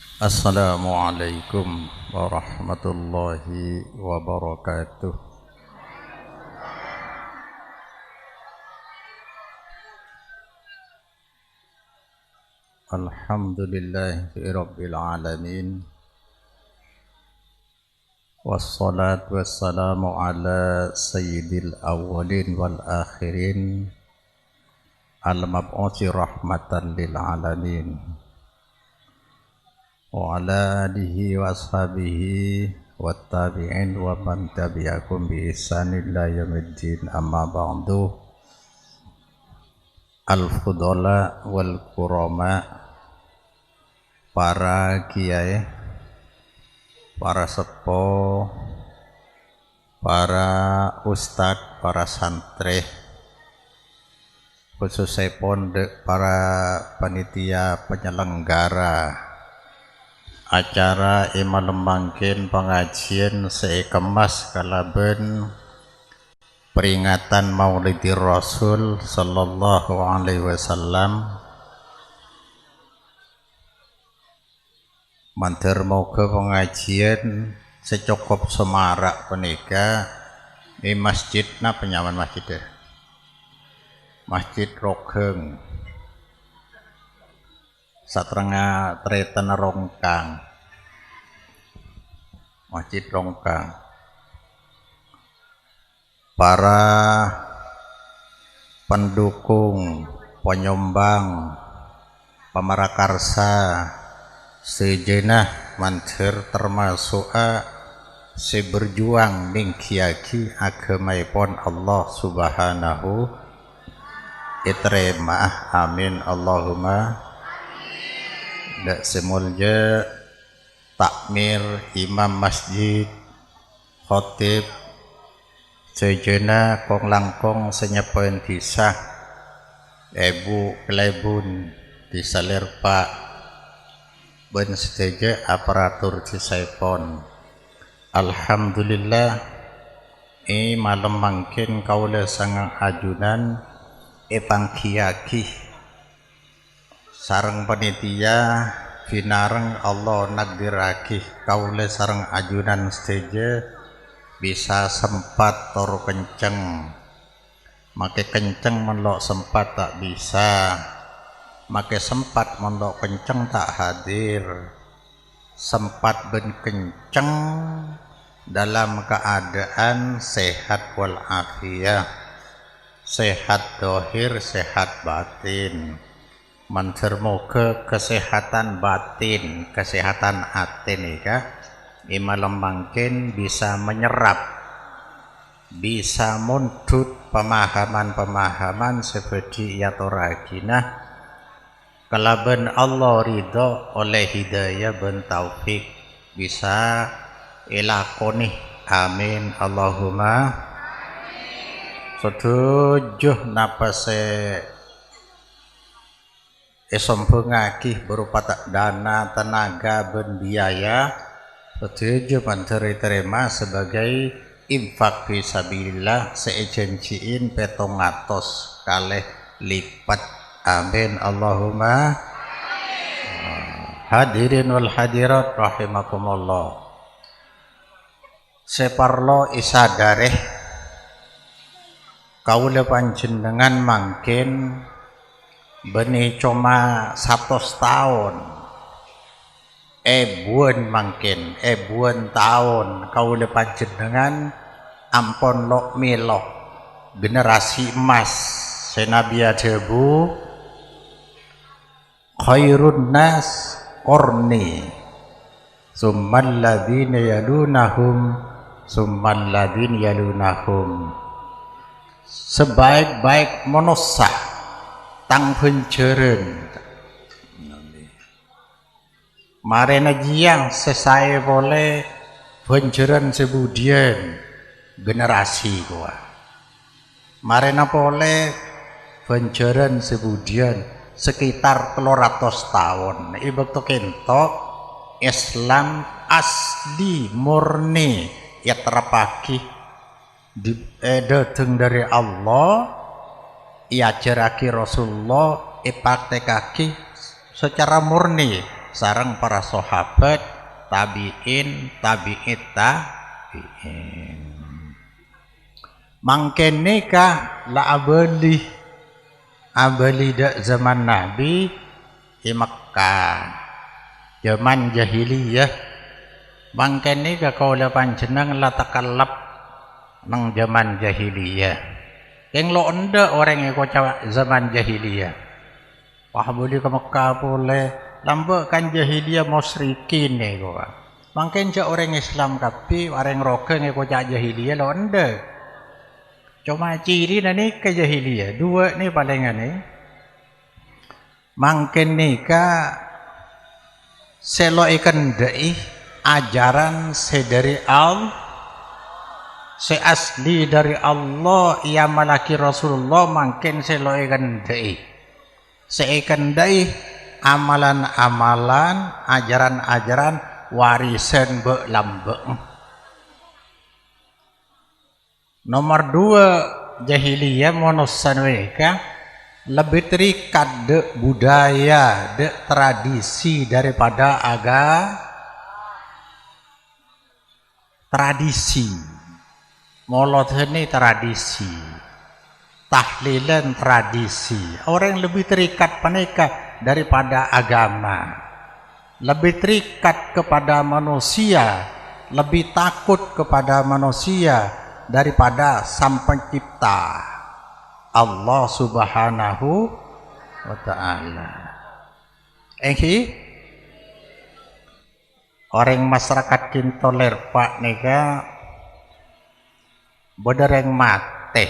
Assalamualaikum warahmatullahi wabarakatuh. Alhamdulillahi rabbil alamin. Wassalatu wassalamu ala sayyidil awwalin wal akhirin, al-mab'uthi rahmatan lil alamin, wa ala alihi wa ashabihi wa tabi'in wa man tabi'akum bi ihsanin ila yaumiddin, amma ba'du. Al-fudala wal kurama, para kiai, para sepo, para ustadz, para santri, khususnya pondok, para panitia penyelenggara acara imal mangkin pengajian seikemas kalaben peringatan Maulidir Rasul sallallahu alaihi wasallam. Mantir moga pengajian secukup semarak penika di masjidna penyaman masjid Masjid Rogeng satrenga treten Rongkang, Masjid Rongkang. Para pendukung, penyumbang, pamarakarsa sejenah mantir termasuk si berjuang ningkiaki agamaipun Allah subhanahu iterema, amin Allahumma. Dak semulja takmir imam masjid, khotib sejenah kong langkong senyapain disah Ibu Klebun disalirpak ben seteja aparatur cisaipon. Alhamdulillah malam mangkin kaula sangang ajunan pangkiaki sareng panitia binareng Allah nagdiraki kaula sareng ajunan seteja bisa sempat tor kenceng, make kenceng menlok sempat tak bisa, make sempat menlok kenceng tak hadir. Sempat ben kenceng dalam keadaan sehat walafiat, sehat dohir, sehat batin. Mantir moga kesehatan batin, kesehatan atin ika imalam mangkin bisa menyerap, bisa mundut pemahaman-pemahaman seperti yatoragina kalaban Allah ridho oleh hidayah ben taufik bisa ilakoni, amin Allahumma. Setujuh napase esompengaki berupa dana, tenaga, ben biaya, setuju menteri terima sebagai infak fisabilillah seejenciin 700 kalih lipat, amin Allahumma. Hadirin wal hadirat rahimakumullah, separlo isadareh kaula panjenengan mangkin beni cuma 100 tahun buan mangkin buan tahun kaula panjenengan ampon lok milok generasi emas senabiya debu khairun nas qorni summal ladzina yalunahum summal ladzina yalunahum. Sebaik-baik manusia tang penjeren marena jiang sesai boleh penjeren sebudian generasi gua marena boleh penjeren sebudian sekitar 300 tahun ibu to kentok Islam asli murni ya terpaki datang dari Allah, iajaraki Rasulullah, ipraktekaki secara murni sareng para sahabat, tabi'in, tabi'it tabi'in. Mangkene ka la abali dak zaman Nabi di Mekkah zaman jahiliyah. Mangkene ka kaula panjenengan la takallab nang zaman jahiliyah. Yang lo enda orang yang kocak zaman jahiliyah. Wah boleh ke Mekkah boleh. Lambat kan jahiliyah musyrikin ni kau. Mungkin je orang Islam tapi orang rokeng yang kocak jahiliyah lo enda. Cuma ciri ni ke jahiliyah. Dua ni paling ni. Mungkin ni ka selo ikan dai ajaran sedari asli dari Allah ia malaki Rasulullah mungkin selo ikan dai. Seikan dai amalan-amalan, ajaran-ajaran warisan be lambe. Nomor 2 jahiliyah manusia mereka lebih terikat de budaya, de tradisi daripada tradisi. Molot ini tradisi, tahlilan tradisi. Orang lebih terikat mereka daripada agama, lebih terikat kepada manusia, lebih takut kepada manusia daripada Sang Pencipta Allah Subhanahu wa Ta'ala. Orang masyarakat kintoler pak nega bodereng mate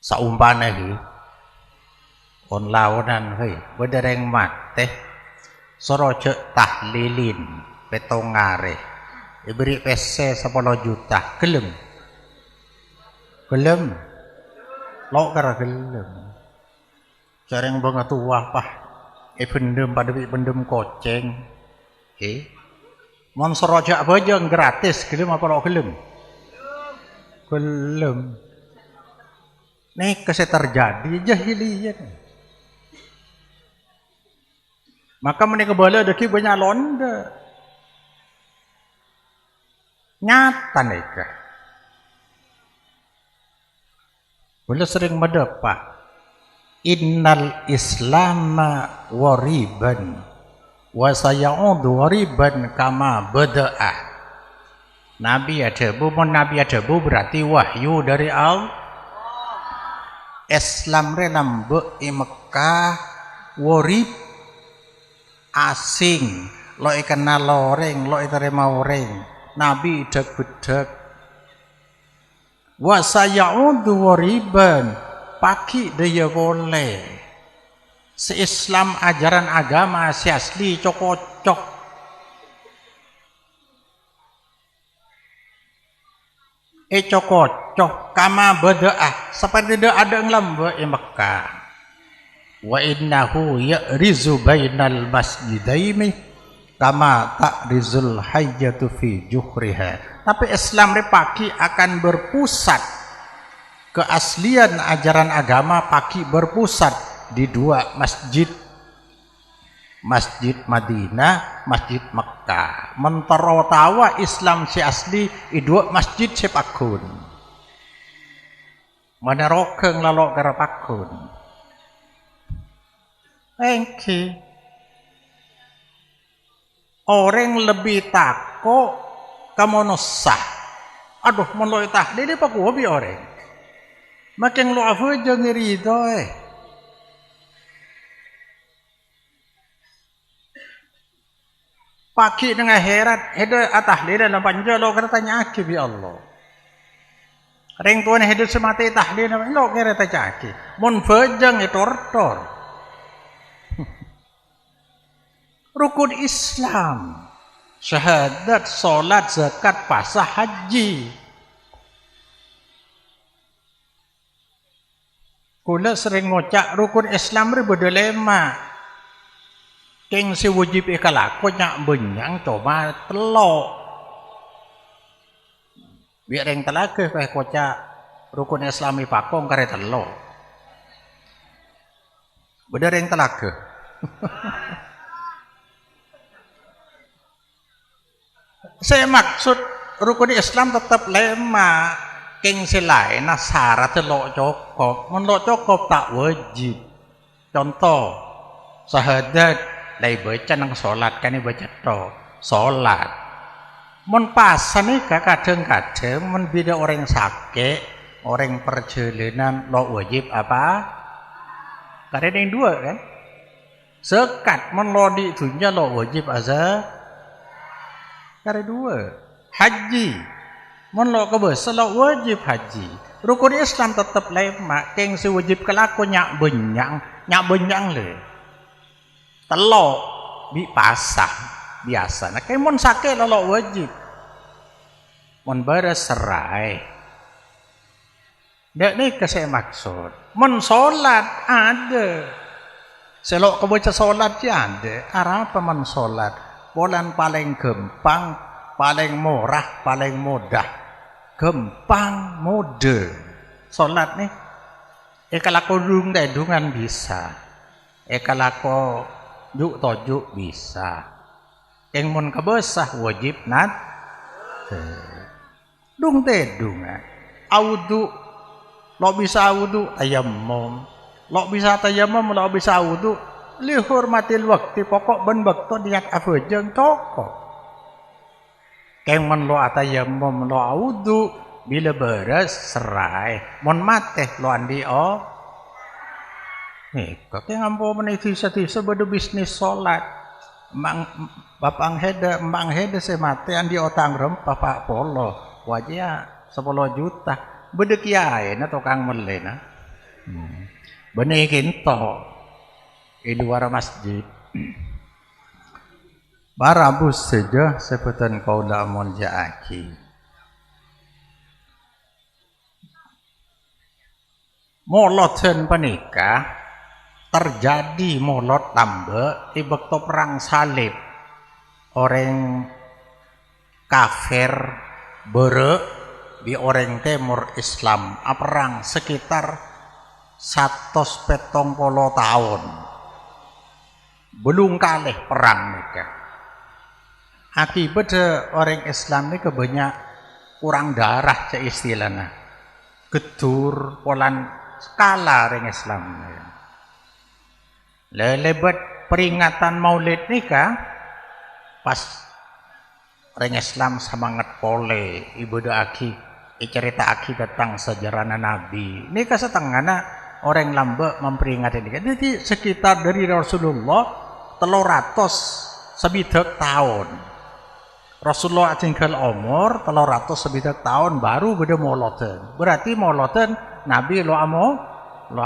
saumpana hi on lawanan hei bodereng mate soroce tahlilin petongare diberi PC 10 juta gelem lo kara gelem jarang banget tuah pah pendem pada pendem koceng mon sorojak bajang gratis gelem apa lo gelem nih kese terjadi jahiliyah. Maka menika bala deki banyak londa nyata neka. Boleh sering mendapat innal islama wariban wa sayaudu wariban kama bada'ah. Nabi ada bu berarti wahyu dari Allah. Islam renambe i Mekah warib asing lo kenal loreng lo terima oreng. Nabi deg-deg wa sayaudu wariban paki dia boleh se-Islam ajaran agama si asli cocok cocok kama bada'ah seperti dia ada yang lamba di Mekah wa innahu ya'rizu bainal masjidaini kama ta'rizul hayyatu fi juhriha. Tapi Islam repaki akan berpusat keaslian ajaran agama paki berpusat di dua masjid, Masjid Madinah, Masjid Mekkah. Mentarawa Islam si asli i dua masjid sepakun. Mana rokeng lalok garapakun. Engki orang lebih takut kamu nosah. Aduh, menloi tahlil dia paku hobi orang. Makin lu afu jangan ridho Paki dengan herat, heda tahlil dalam panjang lo kata tanya aki bi Allah. Ring tuan heda semati tahlil lo kira tanya aki. Mun fajang itu tortor. Rukun Islam, syahadat, solat, zakat, puasa, haji. Kula sering ngocak rukun Islam ribu dilema. Keng si wajib ikalako nyak benyang coba telok. Biar yang telake kaya kocak rukun Islami pakong kare telok. Bener yang telake. Saya maksud rukun Islam tetap lema keng selai nah syarat lo cukup men lo cukup tak wajib contoh syahadat lai baca nang salat kan baca to salat men pasan nih kadang-kadang men beda orang sakit orang perjalanan lo wajib apa kadang yang dua kan sekat men lo di dunia lo wajib aja kada dua haji mun lo ke besar lo wajib haji rukun Islam tetap lema keng si wajib kelaku nyak benyang le telok bi pasah biasa nah keng mun sakit lo wajib mun beres serai dek ni ke saya maksud mun solat ada selok ke baca solat je ada apa mun solat bulan paling gampang, paling murah, paling mudah. Gampang, mudah. Salat nih. Kalau aku dung dungan bisa. Kalau aku juk tojuk bisa. Yang mun kebesah wajib nat. Dung dungan. Audu. Lo bisa audu tayammum. Lo bisa tayammum, lo bisa audu. Lihormatil waktu pokok ben bakto niat apa jeng toko keng men lo atayammum lo audu bila beres serai mon mate lo andi o nih kok ngampo meniti sati sebedo bisnis solat bapang heda mbang heda se mate andi otang rem papa polo wajah 10 juta bede kiai na tukang melena benih kinto di luar masjid barabus saja sebutan kaulah monjaaki moloten panika terjadi molot tambe di waktu perang salib orang kafir bere di orang timur Islam perang sekitar 170 tahun belum kalah perang mereka. Akibat orang Islam ini kebanyak kurang darah istilahnya. Gedur polan skala orang Islam. Lebat peringatan Maulid nikah pas orang Islam semangat pole ibadah aki cerita aki tentang sejarah Nabi. Nikah setengahnya orang lambe memperingati ini. Jadi sekitar dari Rasulullah 300 sebidak tahun. Rasulullah tinggal umur 300 sebidak tahun baru beda moloten. Berarti moloten Nabi lo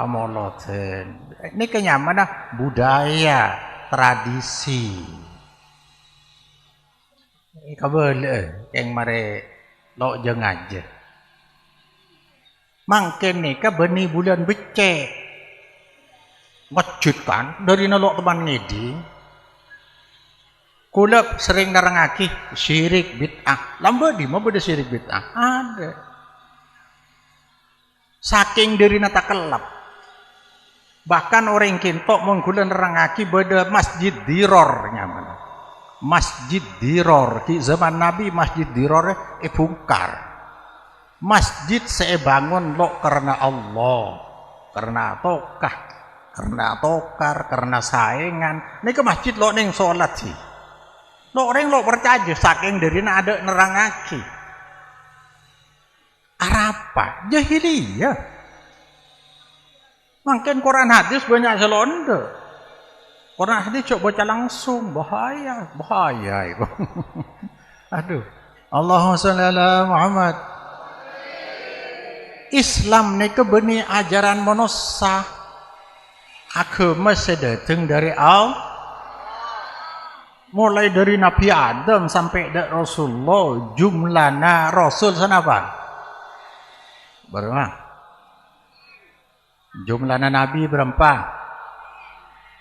moloten. Ini kenyamanan budaya, tradisi. Kabel yang mare lo jeng aja. Mangken nih ke benih bulan becek. Masjid kan dari nolok teman ngedi kulap sering narangaki syirik bid'ah lamba di mana beda syirik bid'ah ada saking dari nata kelap bahkan orang kintok menggulan narangaki beda masjid diror nyaman masjid diror di zaman Nabi masjid diror bungkar masjid saya bangun lo karena Allah karena tokah karena tokar, karena saingan. Ini ke masjid lo neng sholat sih. Lo orang lo percaya saking dari ada nerangaki. Apa? Jahiliyah. Mungkin Quran hadis banyak selonde. Quran hadis coba baca langsung bahaya. Aduh. Allahumma sholli ala Muhammad. Islam ni ke benih ajaran manusia. Agama sedatang dari Allah mulai dari Nabi Adam sampai dari Rasulullah jumlahnya Rasul kenapa? Berapa? Jumlahnya Nabi berapa?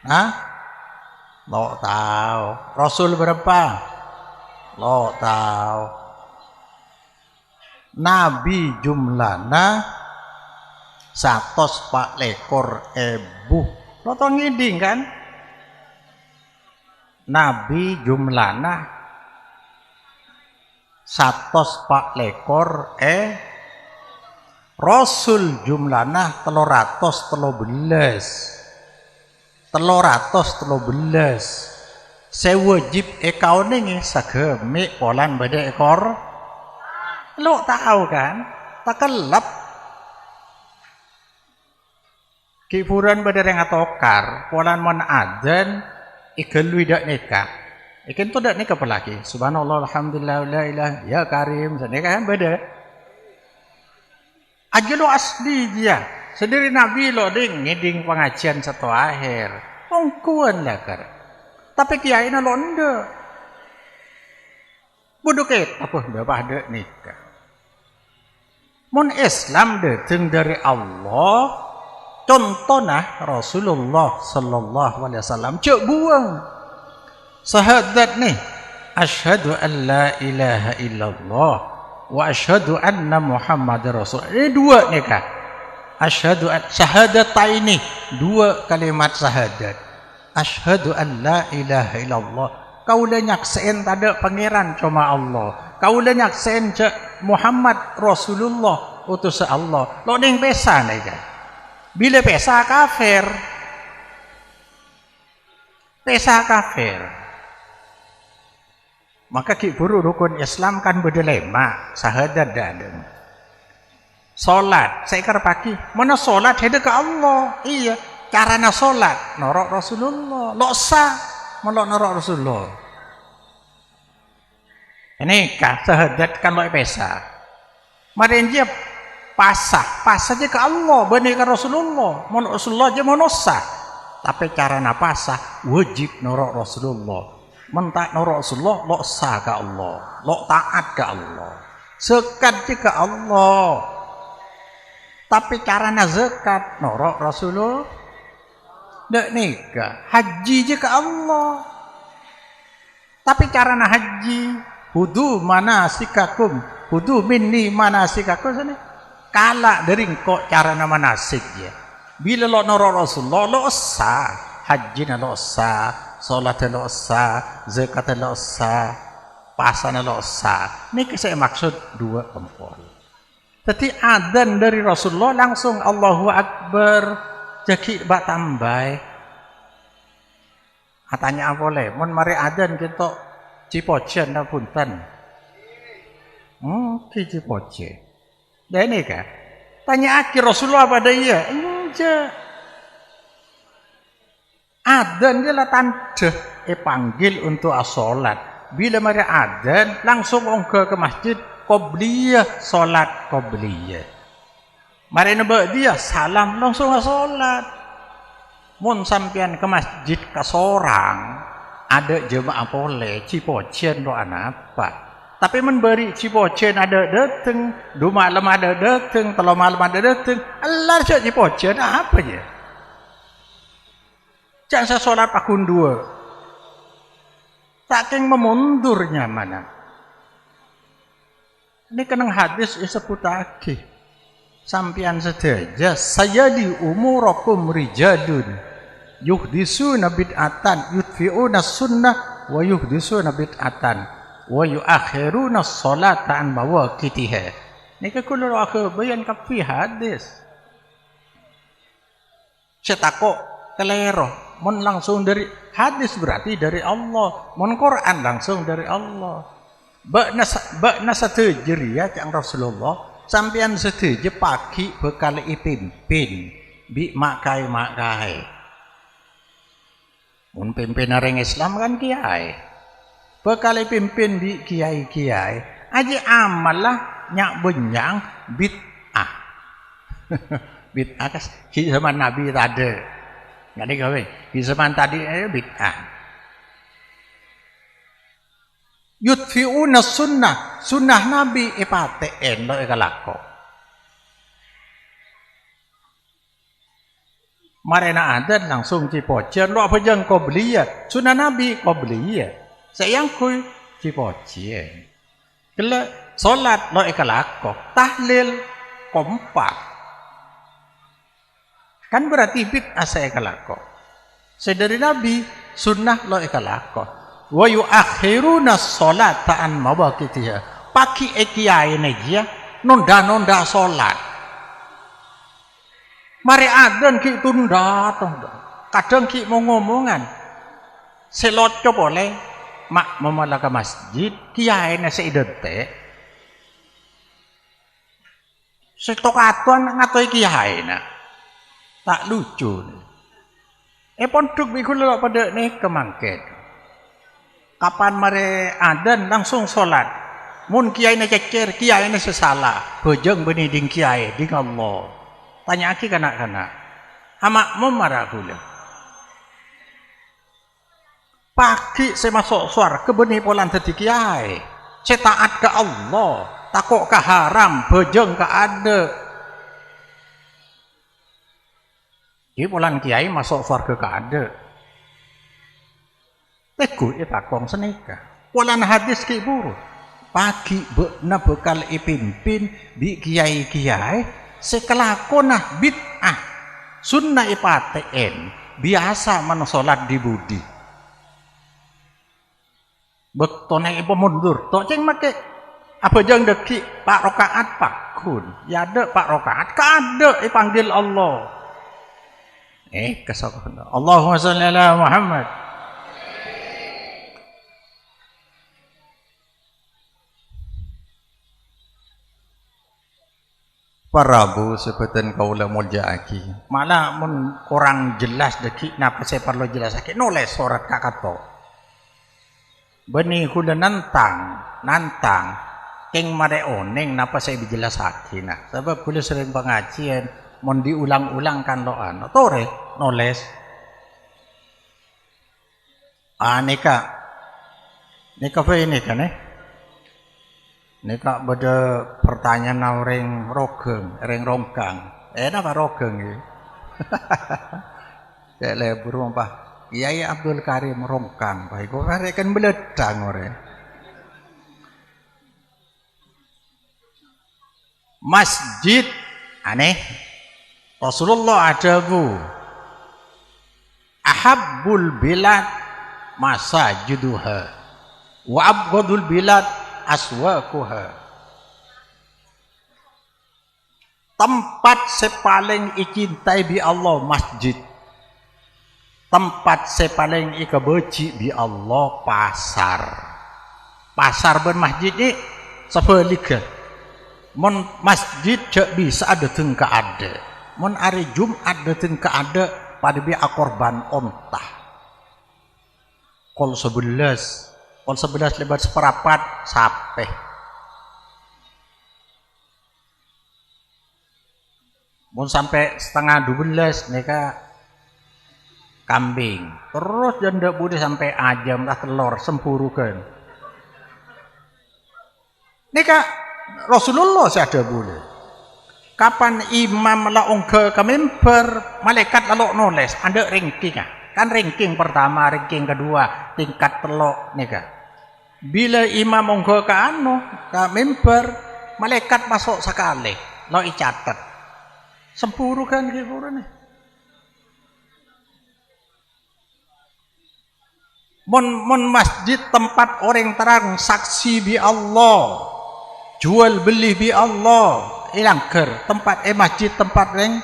Hah? Lo tahu. Rasul berapa? Lo tahu. Nabi jumlahnya 104 lekor ebu. Lo tau ngiding kan? Nabi jumlana 104 Rasul jumlana 313 sewajib ekau nih sageme polan beda ekor lo tahu kan tak kelap kiburan beda yang atokar polan mon adzan ikel widak nikah ikan tu dak nikah pelaki subhanallah alhamdulillah la ilaha ya karim nikah kan beda aja lo asli dia sendiri nabi lo ding ngiding pengajian satu akhir ongkuan lah kar tapi kiai na lo ndak bodoh ket apa berapa ada nikah mun Islam datang dari Allah contohnya Rasulullah sallallahu alaihi wasallam cek buang syahadat nih asyhadu an la ilaha illallah wa asyhadu anna muhammadar rasul ini dua nikah asyhadu an syahadataini dua kalimat syahadat asyhadu an la ilaha illallah kau dah nyaksain tak ada pangeran cuma Allah kau dah nyaksain cak Muhammad Rasulullah utus Allah lo ning pesa nih kan bila pesa kafir maka kiburu rukun Islam kan berdelema syahadat dan solat saya kira pagi mana solat ada ke Allah iya caranya solat norok Rasulullah lo sah melok norok Rasulullah ini kah syahadat kan lo pesa mari dia pasah aja ke Allah benih ke Rasulullah mau Rasulullah aja mau sah tapi caranya pasah wajib norok Rasulullah mentak norok Rasulullah lo sah ke Allah lo taat ke Allah zakat ke Allah tapi caranya zakat norok Rasulullah ndak nikah haji je ke Allah tapi caranya haji hudu manasikakum hudu minni manasikakum sana kalah dari kok caranya manasik ya bila lo norok Rasulullah lo sah haji lo sah salat lo sah zakat lo sah pasana lo sah ini saya maksud dua tempol jadi adzan dari Rasulullah langsung Allahu Akbar jadi bak tambah katanya apa boleh mun mari adzan kita cipojen dah punten cipojen dah ini kah tanya akhir Rasulullah pada iya enggak adzan dia lah tanda panggil untuk as-salat bila mari adzan langsung ongke ke masjid qobliyah salat qobliyah mari nebak dia salam langsung salat mun sampean ke masjid ke sorang ada jemaah boleh cipojen lo apa tapi memberi cipojen ada dateng 2 malam ada dateng 3 malam ada dateng Allah cak cipojen apa je jangan saya salat pakun 2 saking memundurnya mana ini kenang hadis disebut lagi sampian sedaja sayali umurakum rijalun yuhdisuna bid'atan yudfi'una sunnah wa yuhdisuna bid'atan wa yuakhiruna sholata an mawaqitiha ini kullu akhir bayan kafi hadis cetakok kelero mun langsung dari hadis berarti dari Allah mun Quran langsung dari Allah bakna setuju yang Rasulullah sampean setuju pagi bekal pimpin bi makai mun pimpin orang Islam kan kiai bekal pimpin bi kiai aja amal lah nyak benyang bid'ah bid'ah kas zaman Nabi tadi nggak digawe di zaman tadi bid'ah yudfi'una sunnah Nabi ipaten lo ikalako marena adan langsung cipojen lo apa jang qobliyah sunnah Nabi qobliyah sayang kuy cipojen kela salat lo ikalako tahlil kompak kan berarti bid'ah saya ikalako sedari Nabi sunnah lo ikalakon wa yuakhiruna sholata an mawaqitiha pagi kiai dia nonda salat mari adzan ki tunda kadang ki mau ngomongan seloco boleh mak memalaka masjid kiai na seidetek setokatuan ngatoi kiai na tak lucu pondok biku lelok pada nih kemangket kapan mare adzan langsung sholat mun kiai na cecer kiai na sesalah bejeng benih ding kiai ding Allah tanya aki kanak-kanak amak marah kula pagi saya masuk surga benih polan tadi kiai saya taat ke Allah takut ke haram bejeng ke ada ini polan kiai masuk surga ke ada teguh takong senika polan hadis ki buru pagi bekna bekal pimpin di kiai-kiai sekelakonah bid'ah sunnah ipaten biasa man sholat di budi bektone ipo mundur tok ceng make apa jang deki pak rokaat pak kun ya ada pak rokaat kada panggil Allah kesok Allahumma sholli ala Muhammad Parabu sebutan kaula muljaaki malah mun kurang jelas deki napa saya perlu jelasake nulis surat kakato benih kula nantang keng mare oneng napa saya dijelasake nah sebab kula sering pengajian mun diulang-ulang kan loan tore nulis neka apa ini kan Nika beda pertanyaan orang ronggang. Apa rogeng ya? Kayak lebur apa? Kiai Abdul Karim ronggang. Baik, kok kan beledang orang. Masjid aneh. Rasulullah ada bu. Ahabbul bilad masajiduha. Wa abghadul bilad aswaquha tempat sepaling icintai bi Allah masjid tempat sepaling ikebeci bi Allah pasar ben masjid ini sebaliga mon masjid cek bisa ada tengka ada mon hari Jumat ada tengka ada pada bi akorban ontah kol 11 lebar seperapat sampai mun sampai setengah 12 neka kambing terus janda budi sampai ajam lah telur sempurukan neka Rasulullah ada boleh kapan imam laung ke mimbar malaikat lalu nulis ada ranking kan ranking pertama ranking kedua tingkat telok neka bila imam monggo ke mimbar malaikat masuk sekali lo icatat sempuru kan gitu nih mon masjid tempat orang terang saksi bi Allah jual beli bi Allah ilangker tempat masjid tempat yang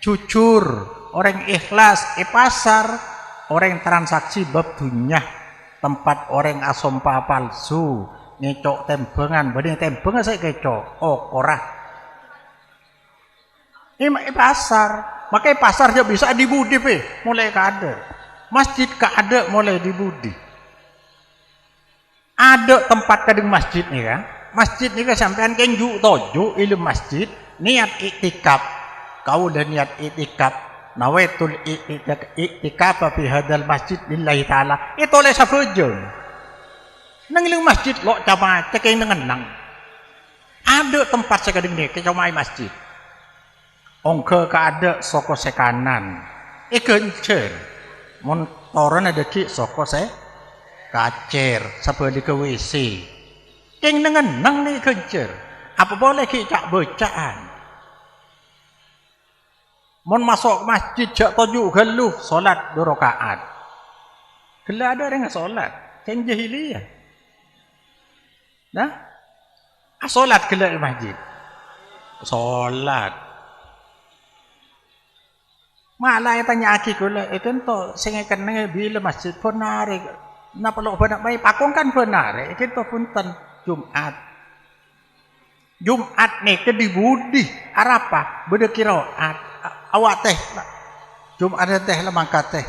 jujur orang ikhlas pasar orang transaksi bab dunyah tempat orang asompa palsu ngecok tembengan benih tembengan saya kecok korah ini pasar makanya pasar dia bisa dibudi mulai kada masjid kada mulai dibudi ada tempat kadang masjid nih kan masjid nih kan sampean kenju toju ilmu masjid niat iktikaf kau dan niat iktikaf nawaitul i'tikaf fi hadzal masjid lillahi taala itu oleh safujun nang ilang masjid lo cama cekeng nang ada tempat sekadeng ni kecamai masjid ongke ka ada soko sekanan kencer mun toran ada ki soko se kacer sabali ke WC keng nang ni kencer apa boleh ki cak bacaan mon masuk masjid jak toju geluh salat 2 rakaat Gila ada orang nggak sholat, kan jahiliyah. Nah, sholat gila di masjid, sholat. Malah tanya aki gula, itu tuh sehingga kena bila masjid pun narik, napa lo benak bayi pakong kan pun narik, itu punten Jumat. Jumat nih ke di budi, arapa, beda kiroat, awak teh, Jumat teh lemangka teh,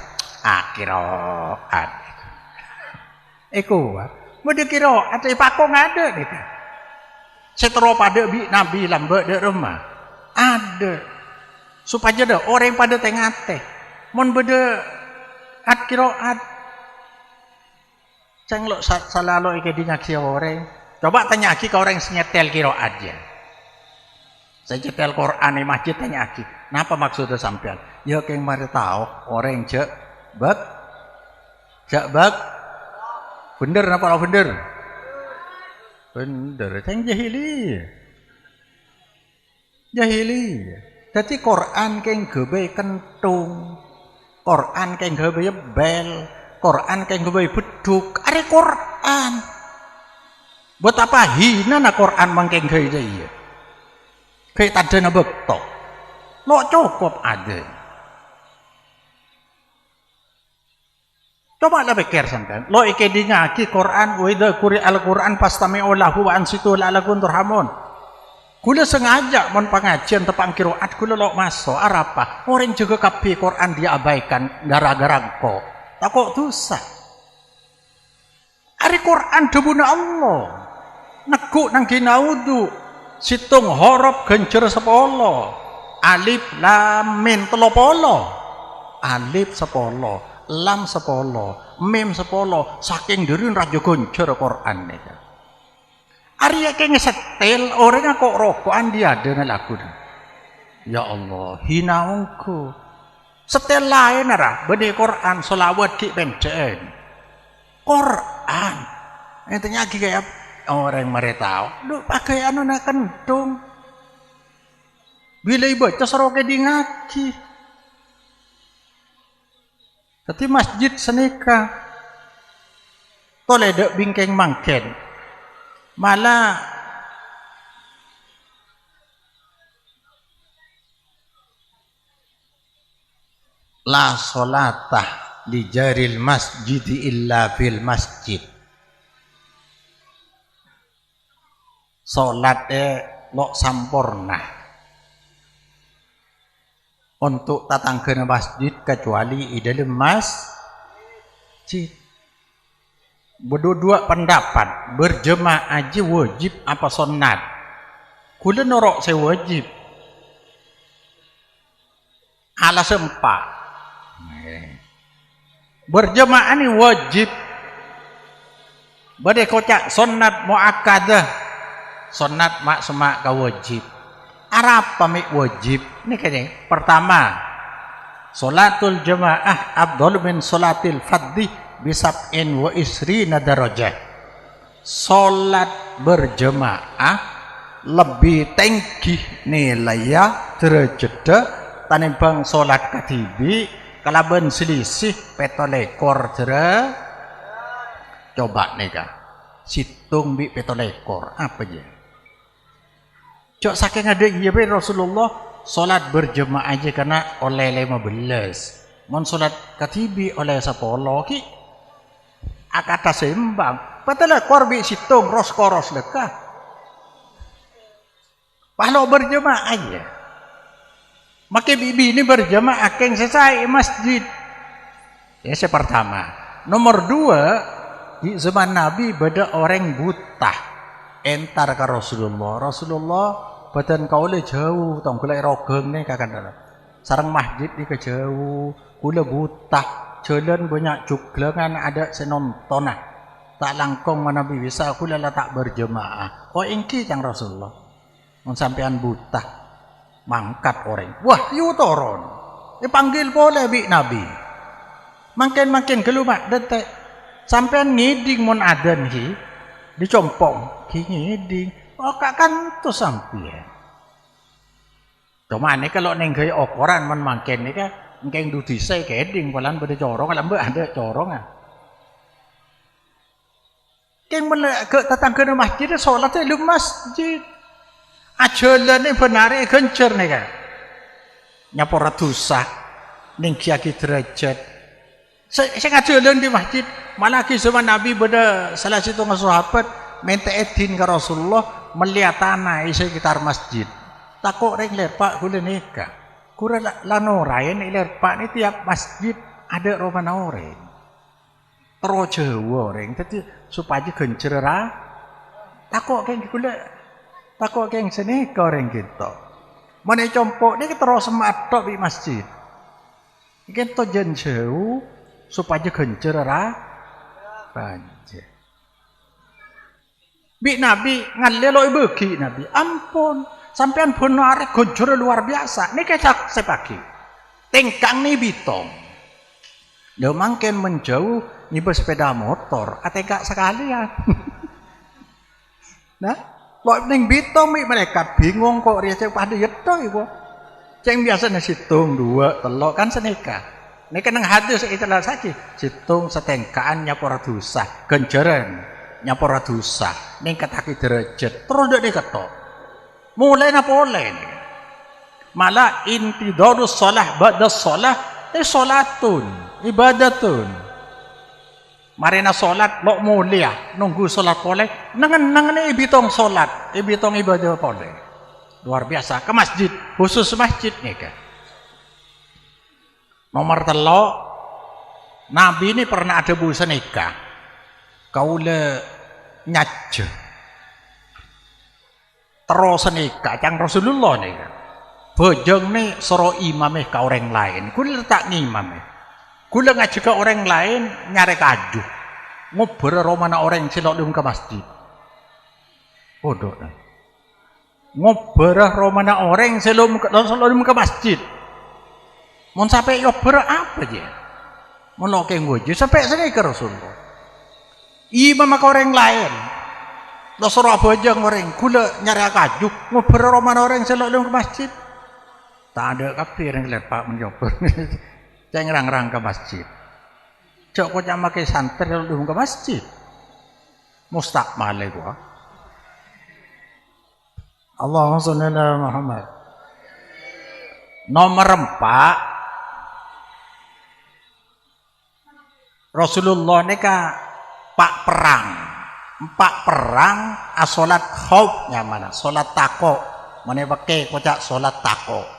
kiroat. Eko, beda kiroat, pakong ada nih kan. Setero pada nabi lambat de rumah, ada. Supaya ada orang pada tengah teh, mon beda at kiroat, cang lo salah lo ike dinyaksi orang. Coba tanya aki ke orang senyetel kiroat aja. Saya cetel Quran di masjid tanya aki, kenapa maksudnya sampean? Ya keng mari tahu orang cek bak, bener apa lo bener? Bener, cang jahili. Jadi Quran keng gebe kentung, Quran keng gebe bel, Quran keng gebe beduk, ada Quran. Betapa hina na Quran mangkeng gaya iya. Kayak tanda na bektok, lo cukup ada. Coba lah pikir sampean, lo ike dingaki Quran, wida kuri al Quran pastami'u lahu wa ansitu la'alakum turhamun. Kula sengaja mon pengajian tepang kiroat kula lo masuk arapa orang juga kapi Quran dia abaikan gara-gara kok takut dosa. Ari Quran debuna Allah neguk nang ginaudu situng huruf genjer 10 alif lam mim 30 alif 10 lam 10 mim 10 saking derin raja genjer Quran nika. Arya kayaknya setel orang kok rokokan dia ada lagu. Ya Allah, hinaungku. Setel lain arah, bedi Quran, solawat ki pencen. Quran, entenya lagi kayak orang mereka tahu. Lu pakai anu nak kentung. Bila ibu seroke di ngaki. Tapi masjid senika, tole dek bingkeng mangken. Malah la solatah li jaril masjid illa fil masjid. Solat lo sampurna untuk tatangkeun masjid kecuali di dalam masjid. Berdua pendapat berjemaah aja wajib apa sunat. Kula norok saya wajib. Alasan 4. Berjemaah ini wajib. Badai kocak sunat muakkadah. Sunat mak semak ka wajib. Arab pamik wajib. Ini kayaknya pertama, salatul jamaah afdhalu min salatil fardhi bisab'in wa isrina darajah. Salat berjemaah lebih tinggi nilainya derajatnya tanimbang salat katibi kalaban selisih 17 derajat. Coba nika situng bi 17 apa ya? Cok saking ada iya be Rasulullah salat berjemaah aja karena oleh 15. Mon salat katibi oleh 10 ki akata sembang patala korbi situng koros lekah pahlo berjemaah aja maka bibi ini berjemaah keng selesai masjid ya pertama. Nomor 2 di zaman Nabi beda orang buta entar ke Rasulullah badan kau le jauh tong kula rogeng nih kakak sarang masjid di kejauh kula buta jalan banyak juglengan ada senonton tak langkong mana bisa aku lala tak berjemaah. Oh ingki yang Rasulullah sampean buta mangkat orang wah yu toron dipanggil boleh bi Nabi makin kelumak detek sampean ngiding mon adan hi dicompong ki ngiding oh kan tuh sampean cuma ini kalau neng gaya okoran man makin ini kan engkeng du disai keding palan pada corong kalau mbak ada corong Keng melek ke tetangga masjid salat di masjid. Ajalan ni benar gencer nih kan. Nyapora dosa ning kiai derajat. Saya ngajalan di masjid, malah ki zaman Nabi beda salah satu sahabat minta edin ke Rasulullah melihat tanah isi sekitar masjid. Takut reng ler Pak kula nikah. Kura lanorain ler Pak ni tiap masjid ada romana orang. Terus Jawa reng, tapi supaya gencer ra. Takut keng kula, takut keng sini koreng gitu. Mana compok ni terus sematok di masjid. Ikan to jen jauh supaya gencer ra banjir. Bi Nabi ngalelo begi Nabi. Ampun, sampean benar gencer luar biasa. Ini kayak sepagi. Tengkang ni bitong. Dia makin menjauh ni bersepeda motor, atau sekalian. Nah, lo ning bitong mereka bingung kok dia cek pada yeto ibu. Ceng biasa situng 2, 3 kan seneka. Ini kan nang hadis itulah saja. Situng setengkaan nyapora dosa, genjeren nyapora dosa. Ning ketaki derajat terus dak diketok. Mulai napa oleh. Malah intidharus shalah ba'da shalah salatun, ibadatun. Marina salat lo mulia nunggu salat oleh nangan ibitong salat, ibitong ibadah oleh. Luar biasa ke masjid, khusus masjid nih kan. Nomor 3, Nabi ini pernah ada busa nikah. Kaula nyaje. Terus nikah cang Rasulullah nih kan. Bojong nih soro imameh ke orang lain. Kula letak ngimameh. Kula ngaji ke orang lain nyari kaju. Ngobrol romana orang silok ke masjid. Bodoh nih. Ngobrol romana orang sebelum ke masjid. Mau sampai ngobrol apa aja? Mau loke ngojo sampai sini ke Rasulullah. Imam ke orang lain. Lo suruh bojong orang, kula nyari kaju. Ngobrol romana orang sebelum ke masjid. Tak ada kafir yang lihat Pak menjawab. Jangan rang ke masjid. Cok kau jangan pakai santer kalau ke masjid. Mustakmal gua. Allahumma sholli ala Muhammad. Nomor 4 Rasulullah neka pak perang. 4 perang asolat khaufnya mana? Salat tako. Mana pakai kocak salat tako.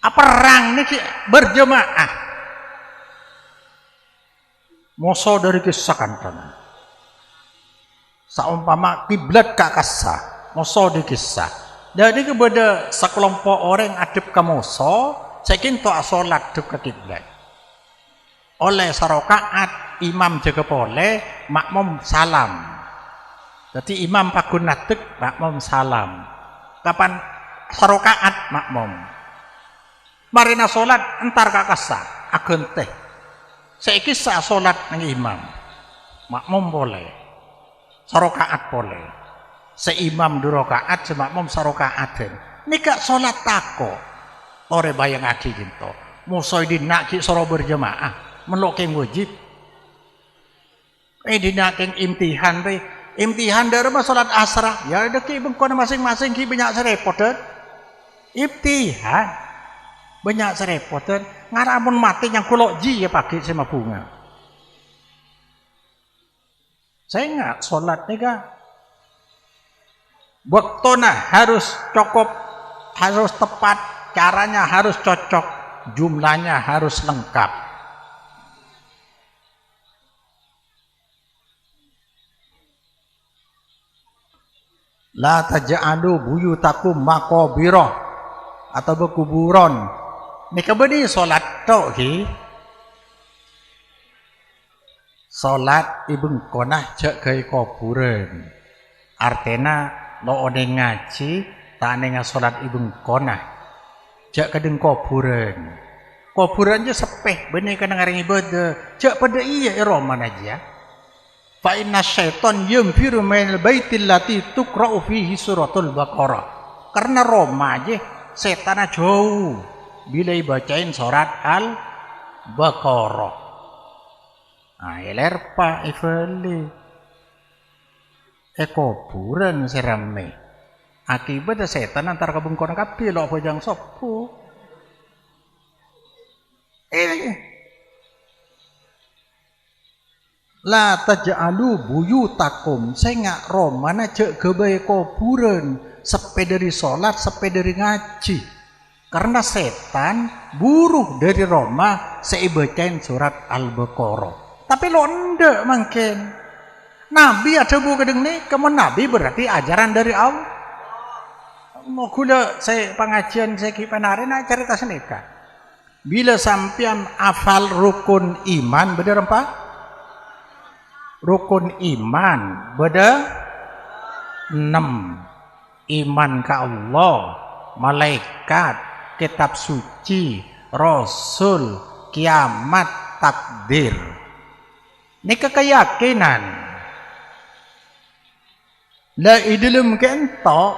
Perang ini berjemaah. Moso dari kisah kanton. Saumpama kiblat kakasa. Moso di kisah. Jadi kepada sekelompok orang adib ke moso, sekin to asolat ke kiblat. Oleh sarokaat imam jaga boleh, makmum salam. Jadi imam pakun natik, makmum salam. Kapan sarokaat makmum. Marina solat entar kakasa agen teh. Saiki sak solat nang imam. Makmum boleh. Sarokaat boleh. Seimam 2 rakaat, semakmum sarokaaten. Nika solat tako. Ore bayang aki gitu. Musoy dinak ki soro berjemaah. Meloke wajib. Dinak imtihan teh. Imtihan dari salat asrah. Ya deki bengkon masing-masing ki banyak serepot. Imtihan. Banyak serepotan ngaramun mati yang kulok ji ya pakai sama bunga. Saya ingat sholat nih kan waktuna harus cukup, harus tepat, caranya harus cocok, jumlahnya harus lengkap. La taj'alu buyutakum maqabira atau berkuburan. Nika bani solat tok ki. Solat ibeng konah cek ke kuburan. Artena lo one ngaji tak nenga solat ibeng konah. Cek kedeng kuburan. Kuburan je sepeh bani kana ngareng ibadah. Cek pada iya iroman aja. Fa inna syaiton yumfiru minal baitil lati tuqra'u fihi suratul Baqarah. Karena Roma aja setan jauh. Bila bacain surat Al-Baqarah. Nah, lerpa ifali. kuburan serame. Akibat setan antar kabungkon kabeh lho bojang sopo. La taj'alu buyutakum sengak romana cek gebae kuburan sepe dari salat sepe dari ngaji. Karena setan buruh dari Roma seibacain surat Al-Baqarah. Tapi lo ndak mungkin. Nabi ada buku kedeng nih, kamu Nabi berarti ajaran dari Allah. Mau gula saya pengajian saya kipanare nak cerita seneka. Bila sampean hafal rukun iman bener apa? Rukun iman beda 6. Iman ke Allah, malaikat, kitab suci, rasul, kiamat, takdir. Ini keyakinan. La idilum kento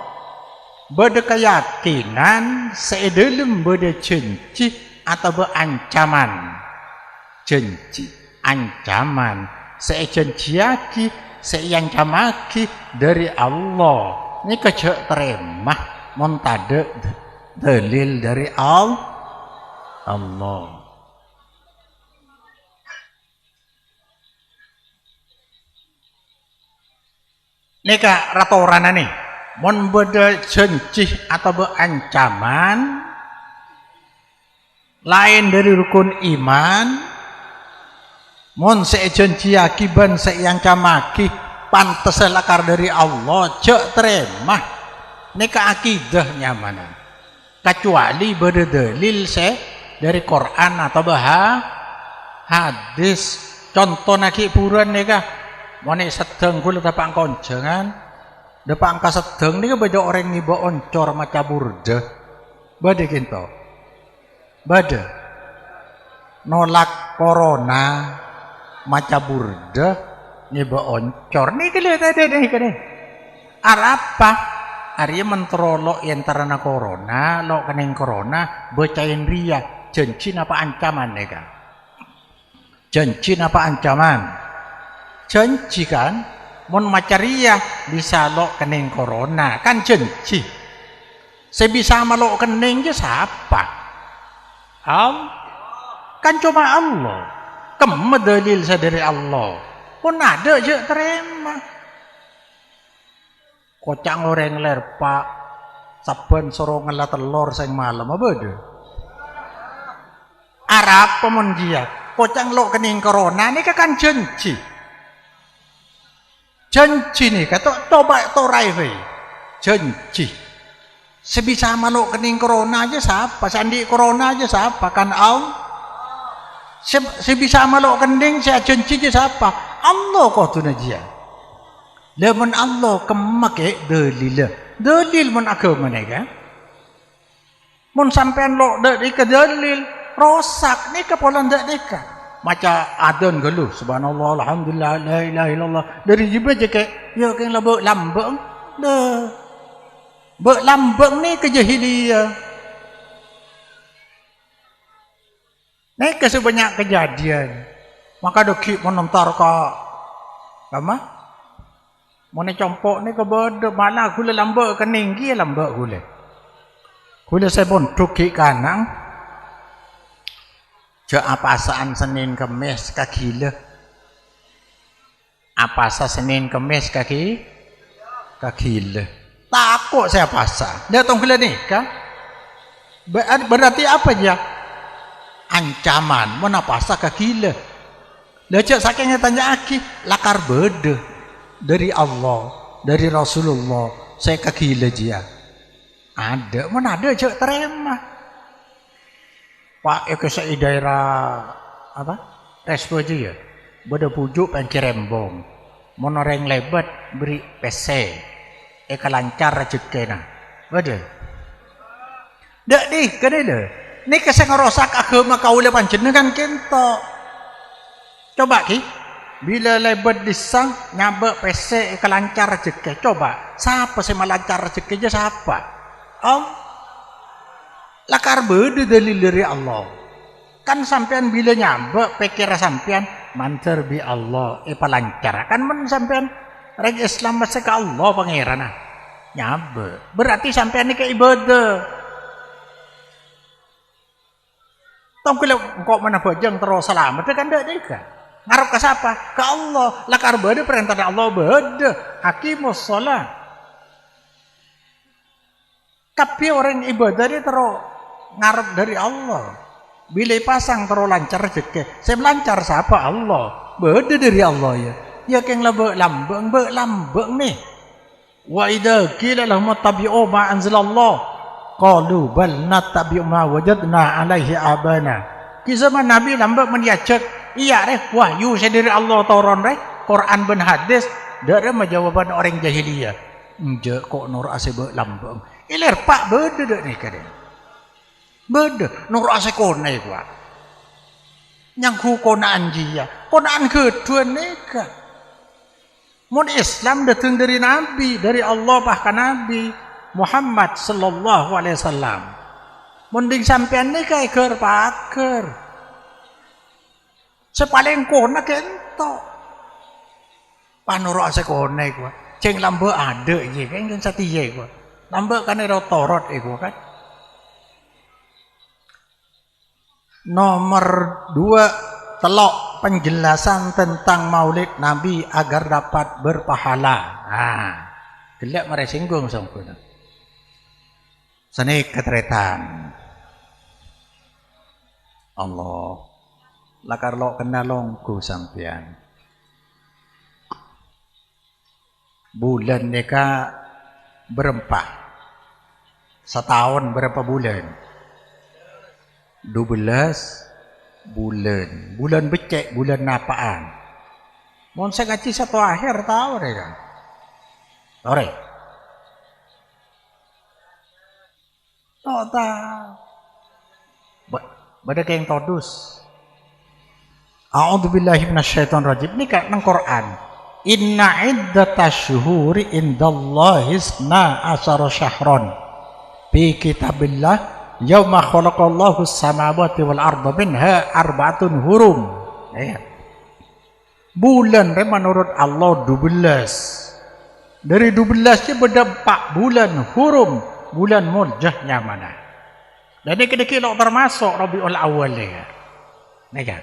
beda keyakinan, seidilum beda janji atau berancaman. Janji, ancaman, sejanjiaki, seancamaki dari Allah. Ini kejak terima montade dalil dari Allah. Nika ratorana nih, mon beda janji atau berancaman lain dari rukun iman, mon sejanji akiban seancamaki pantes lakar dari Allah cek terima. Nika akidahnya mana? Kecuali beda dalil dari Quran atau hadis. Contoh naki puran nika mone sedeng kula tapang konjangan depan ka sedeng nika beda orang niba oncor maca burda bade kinto bade nolak corona maca burda niba oncor niki lihat ada nih kene arapa Arya menterolok yang terana corona, lo kening corona, bacain ria, janji apa ancaman neka? Janji apa ancaman? Janji kan, mon macaria bisa lo kening corona, kan janji. Sebisa lo kening je siapa? Kan cuma Allah. Kemedalil dari Allah. Pun ada je terima. Kocak ngoreng ler pak saben soro ngela telur sing malam apa de Arab pemon dia kocak lo kening corona ini kan janji nih kata coba torai we janji sebisa malo kening corona aja siapa sandi corona aja siapa kan sebisa malo kening saya janji aja siapa Allah kok tu najia. Lamun Allah kemake dalil mun agama nika mun sampean lo dari ke dalil rosak nika pola ndak nika maca adon gelu subhanallah alhamdulillah la ilaha illallah dari jibril je ke yo keng labek lambeng dah bek lambeng ni kejahiliyah nika sebanyak kejadian maka doki menentar ka apa Mone compok ni ke bodoh mana gula lambak kening dia lambak gula saya pun tuki kanang je apasaan Senin Kemis kaki le apasa Senin Kemis kaki le takut saya pasa dia tong gula ni kan berarti apa dia ancaman mana pasa kaki le cek sakitnya tanya aki lakar bede dari Allah, dari Rasulullah, saya kegila dia. Ada, mana ada cek terima. Pak ekosai daerah apa? Respo aja ya. Beda pujuk pencirembong. Monoreng lebat beri PC. Eka lancar rezekina. Beda. Dak nih, kene le. Nih keseng ngerosak agama kaula panjenengan kento. Coba ki. Bila lebat disang nyabak PC kelancar rezeki coba siapa sih melancar rezeki aja siapa lakar beda dalil dari Allah kan sampean bila nyabak pikir sampean manter bi Allah pelancar kan men sampean Rek Islam masa ke Allah pangeran ah. Nyabe. Berarti sampean ini ke ibadah. Tong kalau kok mana bajang terus selamat kan ndak deka. Ngarep ke siapa? Ke Allah. Lah karo bade perintah Allah bade. Hakimus shalah. Tapi orang ibadah ini terus ngarep dari Allah. Bila pasang terus lancar rezeki. Saya melancar siapa? Allah. Bade dari Allah ya. Ya keng lambeng nih. Wa idza qila lahum tabi'u ma anzalallah qalu bal nattabi'u ma wajadna alaihi abana. Di zaman Nabi lambek mendiajak, iya reh wahyu dari Allah Taurat reh, Quran ben hadis, dari jawaban orang jahiliyah. Enje kok nur ase be lambeng. Iler pak bede dek nih kade. Bede nur ase kone gua. Nyang konaan jia. Konaan kedua neka. Mun Islam datang dari Nabi, dari Allah bahkan Nabi Muhammad sallallahu alaihi wasallam. Mending sampean ni kai ker paker. Sepaling kona kento. Panuro ase kone gua. Ceng lambe ade ye kan satiye gua. Lambe kan ero torot gua kan. Nomor 2 telok penjelasan tentang maulid Nabi agar dapat berpahala. Gelak mare singgung sampun. Seni ketretan. Allah. Lakar lo kena longku sampean. Bulan neka berempah. Setahun berapa bulan? 12 bulan. Bulan becek, bulan napaan. Mohon saya ngaji satu akhir tahu deh kan. Tahu deh. Tahu. Bada yang todus. A'udzubillahi minasyaitonirrajim. Ini kan nang Quran. Inna iddatasyuhuri indallahi isna asyara syahron. Fi kitabillah yauma khalaqallahu as-samawati wal arda minha arba'atun hurum. Ya. Bulan menurut Allah 12. Dari 12 nya beda 4 bulan hurum, bulan murjahnya mana. Dan ini kira-kira termasuk Rabiul Awal ya. Nih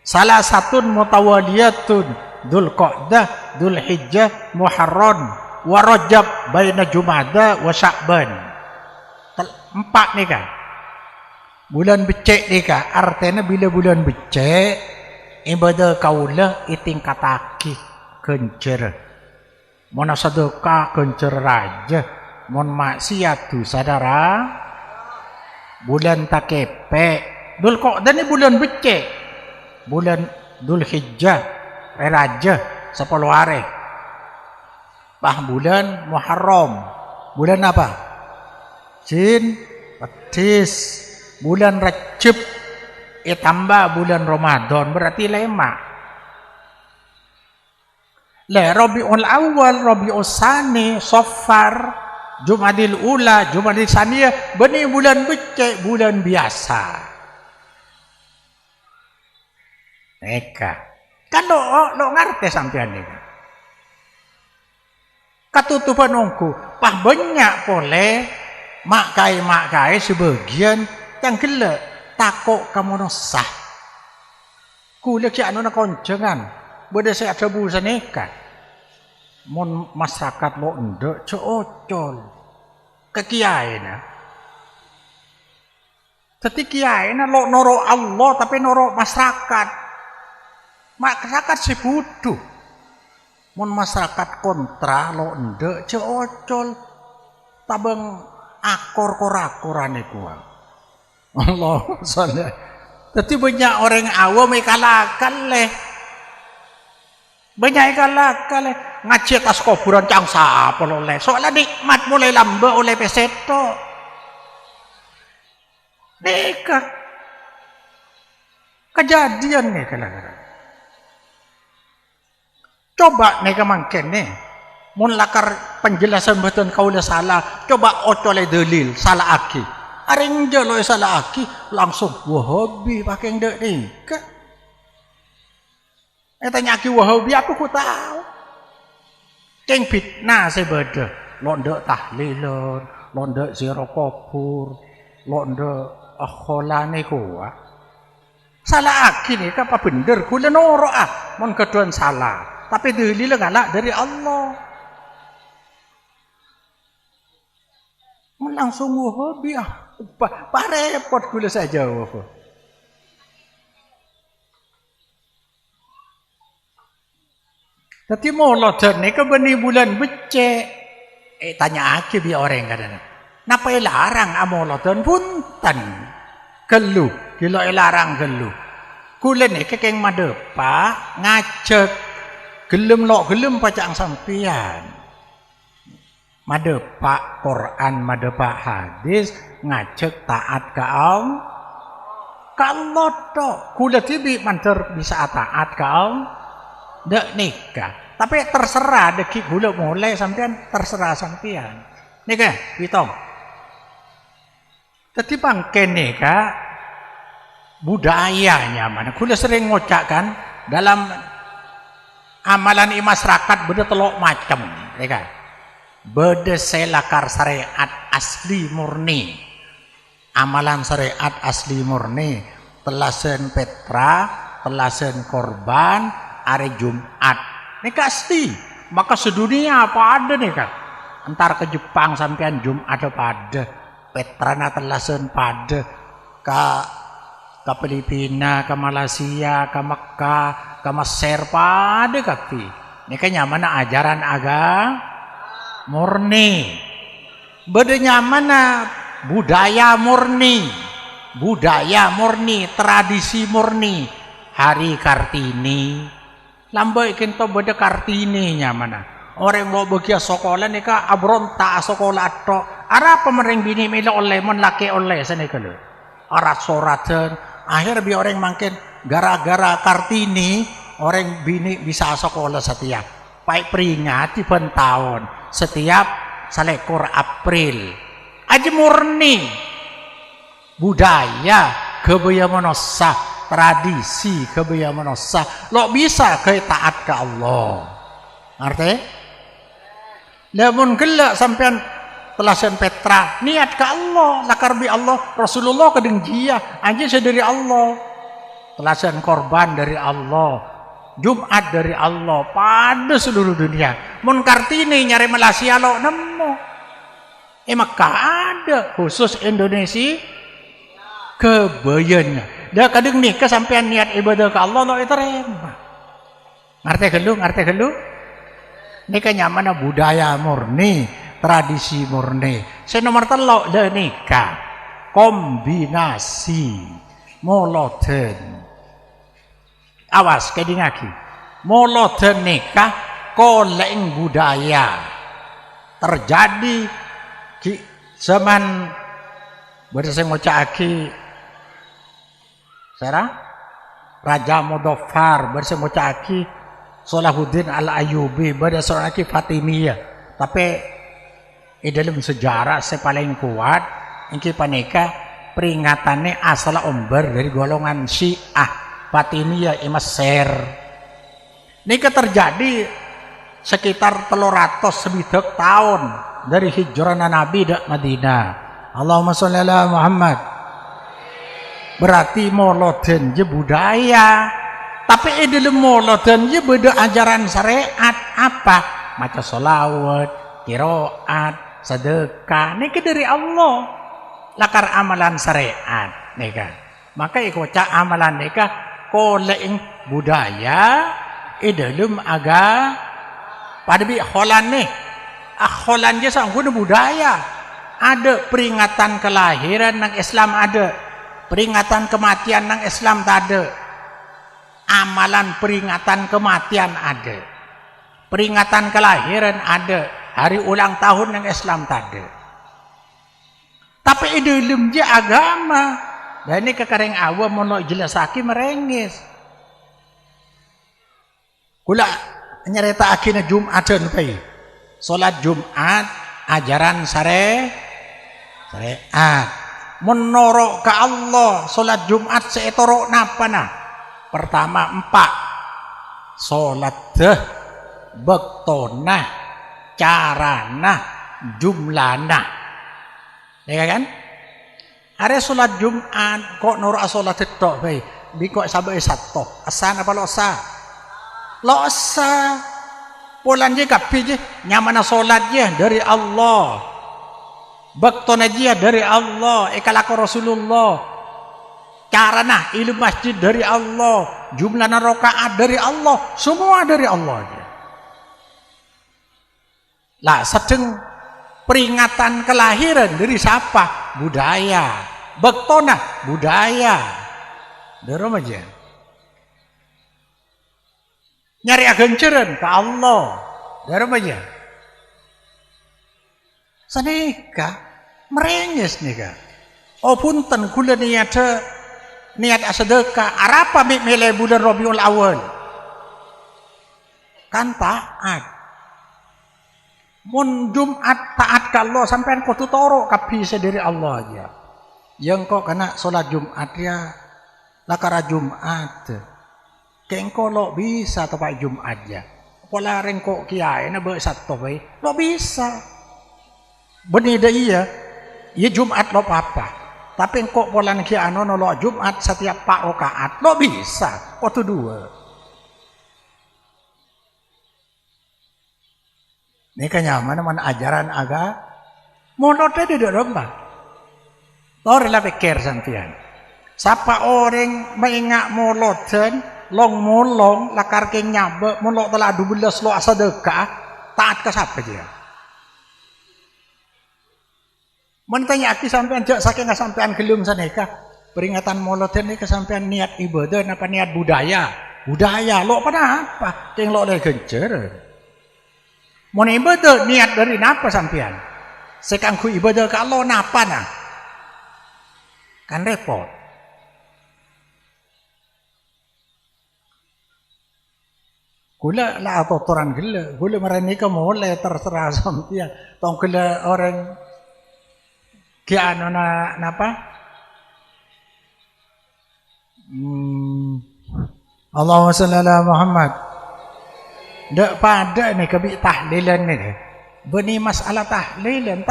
salah satu mutawaliyatun Dzulqa'dah, Dzulhijjah, Muharram, wa Rajab baina Jumada wa Sya'ban. 4 nih kan. Bulan becek nih kan. Artinya bila bulan becek ibadah kaulah itingkataki kencer. Mon sedekah kencer raja. Mon maksiat tu saudara. Bulan takepe. Dzulqa'dah ni bulan becek. Bulan Dzulhijjah raja 10 hari. Bulan Muharram. Bulan apa? Jin petis. Bulan Rajab tambah bulan Ramadan berarti 5. Rabiul Awal, Rabiul Tsani, Safar, Jumadil Ula, Jumadil Tsaniyah benih bulan becek, bulan biasa. Neka. Kan lo ngerti sampean nih. Katutupan ongku, banyak boleh makai sebagian yang gelek takok kamu sah. Kuliah ki anu na konjengan. Beda saya ada busa neka. Mon masyarakat lo ndek ceocol. Ke kiai na. Teti kiai na lo noro Allah tapi noro masyarakat. Masyarakat si butuh. Mon masyarakat kontra lo ndek ceocol. Tabang akor korakorane kuwi. Allah sallallahu. Tapi banyak orang awam ikalakan leh. Banyak ikalakan leh. Ngaji atas kuburan cang sapa oleh. Soalnya nikmat mulai lambe oleh peseto. Neka. Kejadian nih kadang-kadang. Coba neka mangken nih. Mun lakar penjelasan betul kaulah salah. Coba ocole dalil salah aki. Aring je lo salah aki langsung Wahabi pakai ndak ni. Tanya aki Wahabi aku tahu. Ceng fitnah sebeda. Londe tahlilun, londe zero kubur, londe akholane kuwa. Salah akhirnya apa bener kula noro mon keduan salah. Tapi dalil ngalak dari Allah. Langsung hobi parepot kula saja jawab. Tapi molodan ni beni bulan becek. Tanya aja bi orang kadang. Napa larang amolodan punten. Gelu, gila larang gelu. Kula ni kekeng madepa ngajak gelem lok gelem pacang sampian. Madepa Quran, madepa hadis ngajak taat ka Allah. Kalau tok kula tibi manter bisa taat ka Allah. Dek nikah. Tapi terserah deki gula mulai sampean terserah sampean. Nikah, bitong. Tapi bangken nikah budayanya mana? Gula sering ngocakkan dalam amalan masyarakat beda telok macam, nikah. Beda selakar syariat asli murni. Amalan syariat asli murni, telasen petra, telasen korban, hari Jumat. Ini pasti. Maka sedunia apa ada nih kan? Entar ke Jepang sampean Jumat apa ada. Petrana telasen pada. Ke Filipina, ke Malaysia, ke Mekah, ke Mesir pada kaki. Ini kan nyaman ajaran agama murni. Bedanya mana budaya murni. Budaya murni, tradisi murni. Hari Kartini. Lambai kinto beda Kartininya mana? Orang mau bagia sekolah ni ka abronta sekolah atau ara pemereng bini mila oleh mon laki oleh sana kalau arat soratan akhir bi orang makin gara-gara Kartini orang bini bisa sekolah setiap baik peringati pen tahun setiap selekor April aja murni budaya kebaya manusia tradisi kebaya manusia lo bisa ke taat ke Allah ngerti? Namun gelak sampean telasan petra niat ke Allah lakar bi Allah Rasulullah kedeng jia anjing dari Allah telasan korban dari Allah Jumat dari Allah pada seluruh dunia mun Kartini nyari Malaysia lo nemu Mekah ada khusus Indonesia kebayanya dah kadang nih kesampean niat ibadah ke Allah lo terima ngerti gelu ini kan nyaman budaya murni tradisi murni saya nomor telok dah nikah kombinasi moloten awas kedingaki moloten nikah koleng budaya terjadi di zaman berasa ngocaki Sarah Raja Modofar bersama caki Salahuddin Al-Ayyubi bersama caki Fatimiyah tapi dalam sejarah saya paling kuat ini panika peringatannya asal umber dari golongan Syiah Fatimiyah Mesir ini terjadi sekitar 300 tahun dari hijrah Nabi dak Madinah Allahumma sholli ala Muhammad berarti moloden je budaya tapi dalam moloden je beda ajaran syariat apa maca sholawat qiraat sedekah ini dari Allah lakar amalan syariat nika maka ikut amalan nika koleng budaya dalam aga pada bi kholan nih kholan je sanggup budaya ada peringatan kelahiran nang Islam ada peringatan kematian nang Islam tak ada amalan peringatan kematian ada peringatan kelahiran ada hari ulang tahun nang Islam tak ada tapi dalam je agama dan ini kekareng awam mau jelasaki merengis kula nyerita akhirnya Jumat dan pai salat Jumat ajaran syariat menorok ke Allah solat Jumat seetorok napa nah pertama 4 solat deh bektonah carana, jumlana. Ya kan? Are salat Jumat kok nurut salat tok bae. Bi kok sabe satu. Asan apa losa? Losa. Polan je kapi je nyamana salat je dari Allah. Baktona je dari Allah, ekalako Rasulullah. Carana ilu masjid dari Allah, jumlana rakaat dari Allah, semua dari Allah aja. Lah sedang peringatan kelahiran dari siapa? Budaya. Baktona budaya. Dari aja. Nyari agenceran ke Allah. Dari aja. Sanika merenges nika. Oh punten kula niat sedekah. Arapa milih bulan Rabiul Awal? Kan taat. Mun Jumat taat ke Allah sampean kudu toro kapi dari Allah aja. Yang kok kena sholat Jumat ya lakara Jumat. Kengko lo bisa tepat Jumat ya. Pola rengko kiai na be satu bae. Lo bisa. Benih dah iya Jumat lo apa? Tapi kok polan ki ano lo Jumat setiap pak rakaat lo bisa. Waktu dua. Ini kan nyaman mana ajaran agak monotnya tidak rembah. Torilah pikir sampean. Siapa orang mengingat moloten long molong lakar ke nyabe molok telah 12 lo sedekah taat ke siapa dia? Mentanya aki sampean jak saking sampean gelum saneka peringatan moloten ini kesampean niat ibadah apa niat budaya lo pada apa yang lo lagi gencer mau ibadah niat dari napa sampean sekangku ibadah kalau napa nah kan repot gula lah atau toran gula merani ke mulai terserah sampean tong gula orang kiano na napa? Allahumma salli ala Muhammad. Dak pada ni kebi tahlilan ni. Beni masalah tahlilan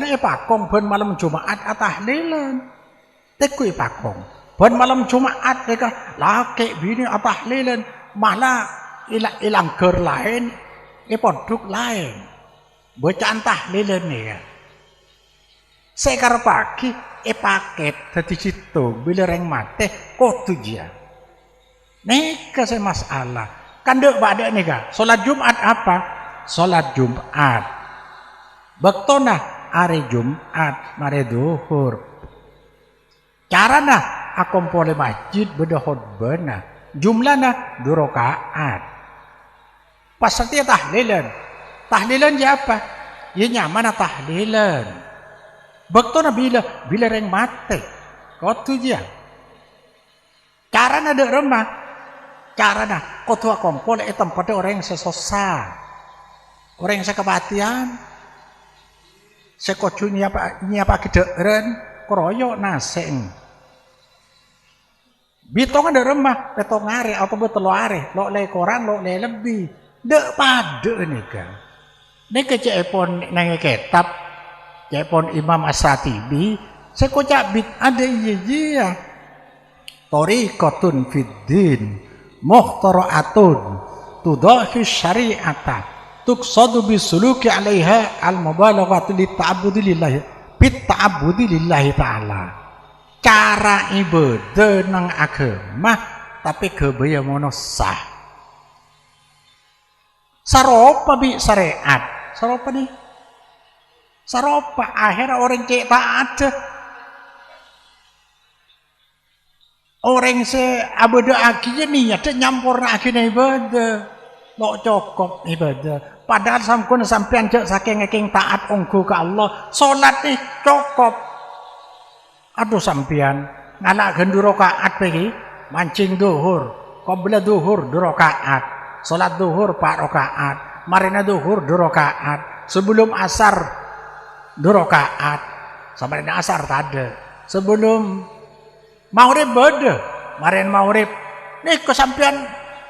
ni pakong ben malam Jumat tahlilan. Tekui pakong. Ben malam Jumat deka laki bini tahlilan malah ilang ker lain produk lain. Bacaan tahlilan ni ya. Sekar pagi paket tadi situ bila reng mate kok tujuan. Neka saya masalah. Kan dek pada neka. Solat Jumat apa? Solat Jumat. Baktona hari Jumat mare duhur. Carana akompole masjid beda khutbana. Jumlana 2 rakaat. Pas setiap tahlilan. Tahlilan je apa? Ya nyaman tahlilan. Baktona bila reng mate. Kau tu dia. Carana ada remah. Carana kau tua kompol tempat orang yang sesosa. Orang yang sekebatian. Sekocu apa kederen. Keroyok naseng. Bitong ada remah. Betong are atau betul are. Lo le koran lo le lebih. Dek pada ni kan. Ni kecepon nang kitab. Jepon Imam As-Satibi sekocak bid ada iya tariqatun fid din mukhtara'atun tudahi syari'ata tuqsadu bisuluki 'alaiha al-mubalaghatu lit-ta'abbudi lillahi bit-ta'abbudi lillahi ta'ala cara ibadah nang agama tapi gebaya mono sah saropa bi syariat saropa nih saropa akhirnya orang cek taat orang se abada akhirnya niat nyampur akhirnya ibadah lo cokop ibadah padahal sampean cek saking taat ongko ke Allah solat nih cokop aduh sampean nganak gendu rakaat pergi mancing duhur qabla duhur 2 rakaat solat duhur 4 rakaat marina duhur 2 rakaat sebelum asar 2 rakaat sampai dengan asar tadi sebelum maghrib beda marin maghrib nih kesampian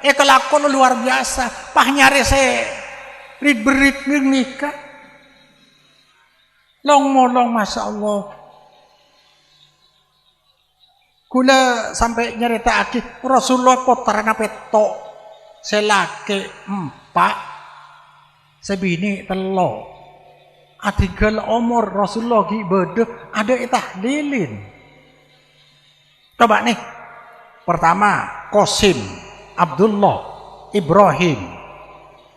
kelakon luar biasa pah nyari rit berit nikah. Long molong Masya Allah. Kula sampai nyerita aki Rasulullah kotaran petok selake 4 sebini telo atinggal umur Rasulullah ki bedo ada tahlilin. Coba nih pertama Qasim, Abdullah, Ibrahim,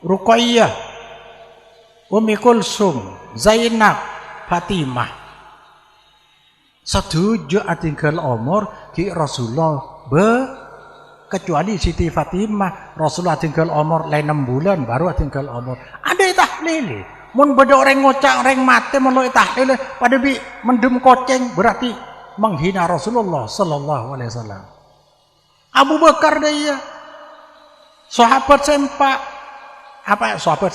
Ruqayyah, Ummi Kulsum, Zainab, Fatimah. Setuju atinggal umur ki Rasulullah kecuali Siti Fatimah Rasulullah tinggal umur lain 6 bulan baru tinggal umur ada tahlil mun beda orang ngocak orang mati mun lo tahlil pada bi mendem koceng berarti menghina Rasulullah sallallahu alaihi wasallam. Abu Bakar dia sahabat sempak apa sahabat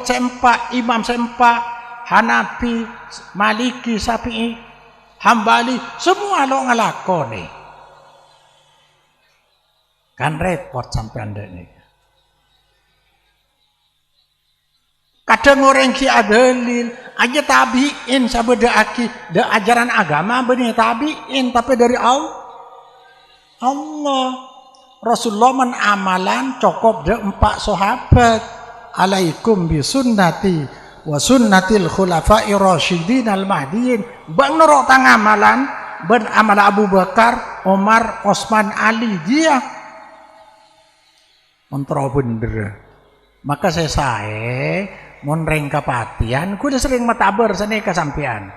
sempak imam sempak Hanafi Maliki Syafi'i Hambali semua lo ngelakoni kan repot sampai anda ini. Kadang orang ki adalil aja tabiin sabeda aki da ajaran agama benih tabiin tapi dari Allah Rasulullah menamalan cukup de 4 sahabat alaikum bi sunnati wa sunnatil khulafa'ir rasyidin al mahdiin bang nurut amalan ben amal Abu Bakar Umar Utsman Ali dia mentro bener maka saya mun reng kapatian kudu sering matabar sane kasampean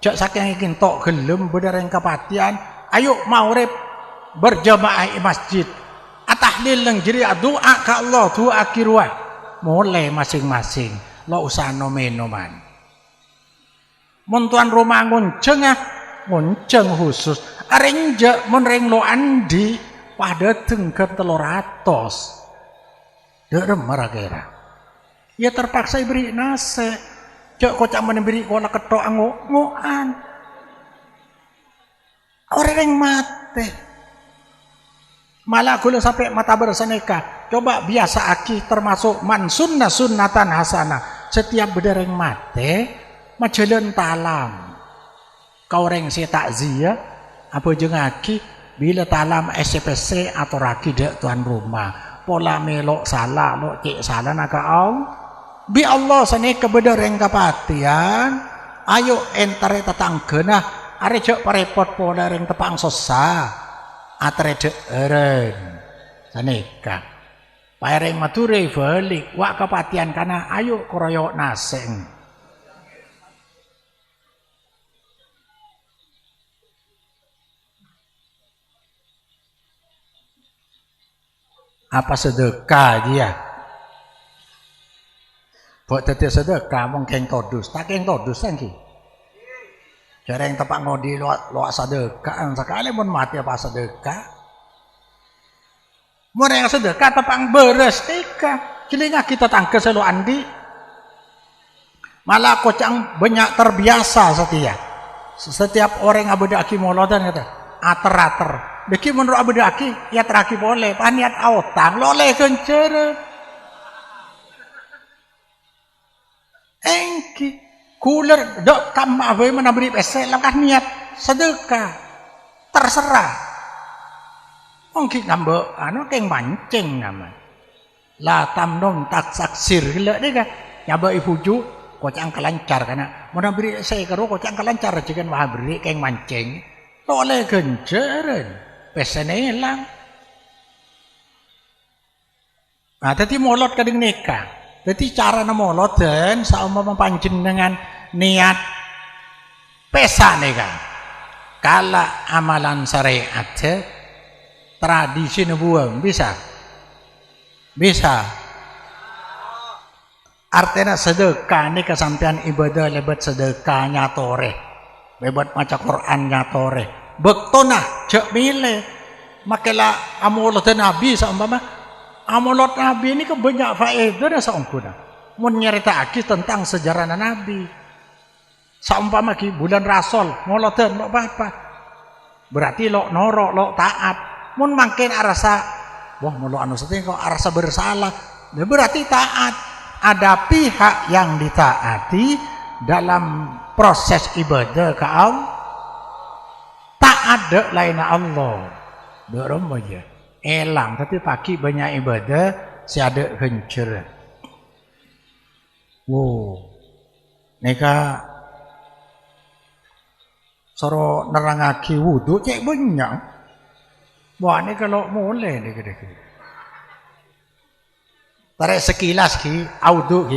jak saking ikin tok gelem bener reng kapatian ayo maurib berjamaah masjid atahlil nang jeri doa ka Allah doa kirwa mulai masing-masing lo usah nomen-noman. Mun tuan rumah ngunceng khusus. Arenja mun reng lo andi pada tengker 300. Derem kira. Ya terpaksa beri nase. Cok kocak menemberi kola ketok ngoan. Orang yang mati. Malah gula sampai mata berseneka. Coba biasa aki termasuk man sunnah sunnatan hasanah. Setiap bedereng mate majalan talam. Kau reng si takziah apa jeung aki bila talam SPC atau raki dek tuan rumah. Pola melok salah lo cek salah nak bi Allah sane kebedereng kapatian. Ayo entare tetanggeuna are jek parepot pola reng tepang sosa. Atre dek eren saneka. Paireng mature balik wak kepatian kana ayo kroyok naseng. Apa sedekah dia? Buat tete sedekah mong keng todus, tak keng todus ki. Jarang tepak ngodi lo sedekah sekali pun mati apa sedekah. Mereka sedekah tepang beres tika cilinga kita tangke selalu andi malah kocang banyak terbiasa setiap orang abedaki molodan kata ater deki menurut abedaki ya teraki boleh paniat autang loleh kencere engki kuler dok kamma we menabri pese langkah niat sedekah terserah. Mungkin nambah anu keng mancing nama. La tamnom tak saksir gila deh kan. Nyaba ibuju kocang kelancar karena mau beri saya karo kocang kelancar jikan wah beri keng mancing. Toleh genjeren. Pesene hilang. Nah, tadi molot kadang nikah. Jadi cara molot dan saumpama panjenengan niat pesa nikah. Kala amalan syariat tradisi nubuang bisa artinya sedekah ini kesampian ibadah lebat sedekah nyatore lebat maca Quran nyatore bektona cek milih makelah amulot Nabi saumpama amulot Nabi ini kebanyak faedah dan saumpuna mun nyeritakake tentang sejarah Nabi saumpama ki bulan Rasul moloten lo apa berarti lo norok lo taat mun makin arasa wah mulo anu setting kok arasa bersalah berarti taat ada pihak yang ditaati dalam proses ibadah ke Allah, tak ada lain Allah. Dorong aja elang, tapi pagi banyak ibadah si ada kencur. Wow, neka soro nerangaki wudu cek banyak. Wah ini kalau mulai nih kira-kira. Tarik sekilas ki, audu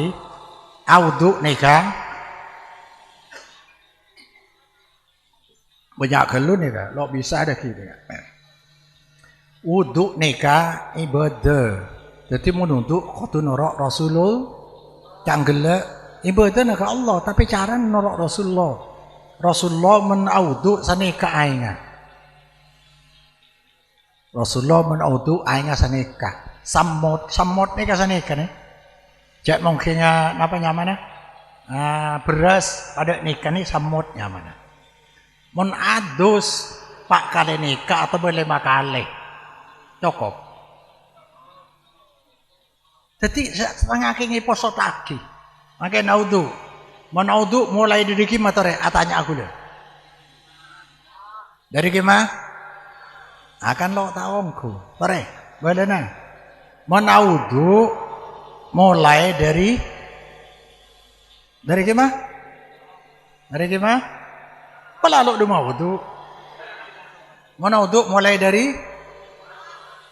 neka banyak kelun neka, lo bisa ada ki neka. Wudu neka ibadah. Jadi menunduk kudu norok Rasulullah, canggele ibadah neka Allah, tapi cara norok Rasulullah. Rasulullah menaudu saneka ainga. Rasulullah menaudu ainga saneka. Samot neka saneka nih. Jak mungkinnya apa nyamana? Beras pada nikah nih samotnya mana? Mon adus pak kali nikah atau boleh 5 kali. Cukup. Jadi setengah kini poso lagi. Makai naudu. Menaudu mulai dari gimana tore? Tanya aku deh. Dari gimana? Akan lo tahuku. Tore, boleh na. Menaudu mulai dari gimana? Dari gimana? Pelalu du maudu. Menaudu mulai dari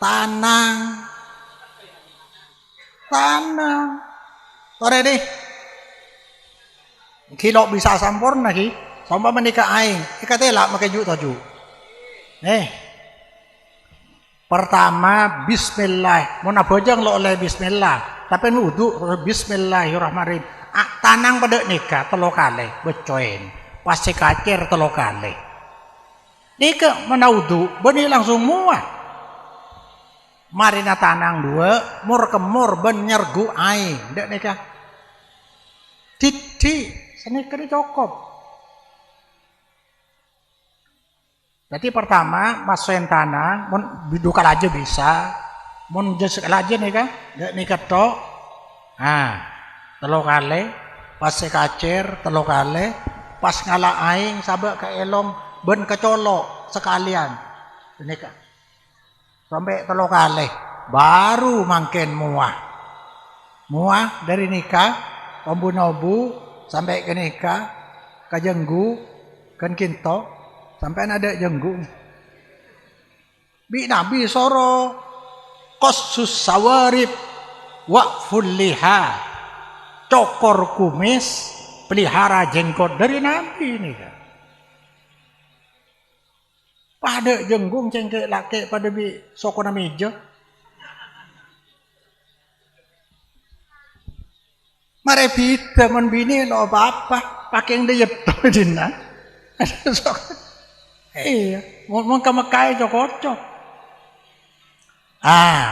tanang. Tore deh. Kilo bisa sampurna ki. Sampai menikah aing. Ikatela makai juk taju. Pertama bismillah. Mau nabojang lo oleh bismillah. Tapi wudu bismillahirrahmanirrahim. Tanang pada nikah 3 kali. Becoin. Pasti kacir 3 kali. Nikah menaudu. Benih langsung muah. Marina tanang 2. Mur kemur ben nyergu aing. Dek nikah. Titi. Senikah ini cukup. Jadi pertama masukin tanah, mun bidukal aja bisa, mun jesek aja nih kan, gak nikah tok, 3 kali, pas sekacir 3 kali, pas ngalah aing sabak ke elong ben kecolok sekalian, nikah, sampai 3 kali, baru makin muah dari nikah, ombu sampai ke nikah, ke jenggu, kan kinto. Sampai ada jenggung. Bi Nabi soro qassus sawarib waqful liha. Cokor kumis, pelihara jenggot dari Nabi ini kan. Pada jenggung cengkek laki pada bi sokona meja. Mare pita mon bini lo apa pakai yang dia dina. Iya, mau ke Mekah cocok.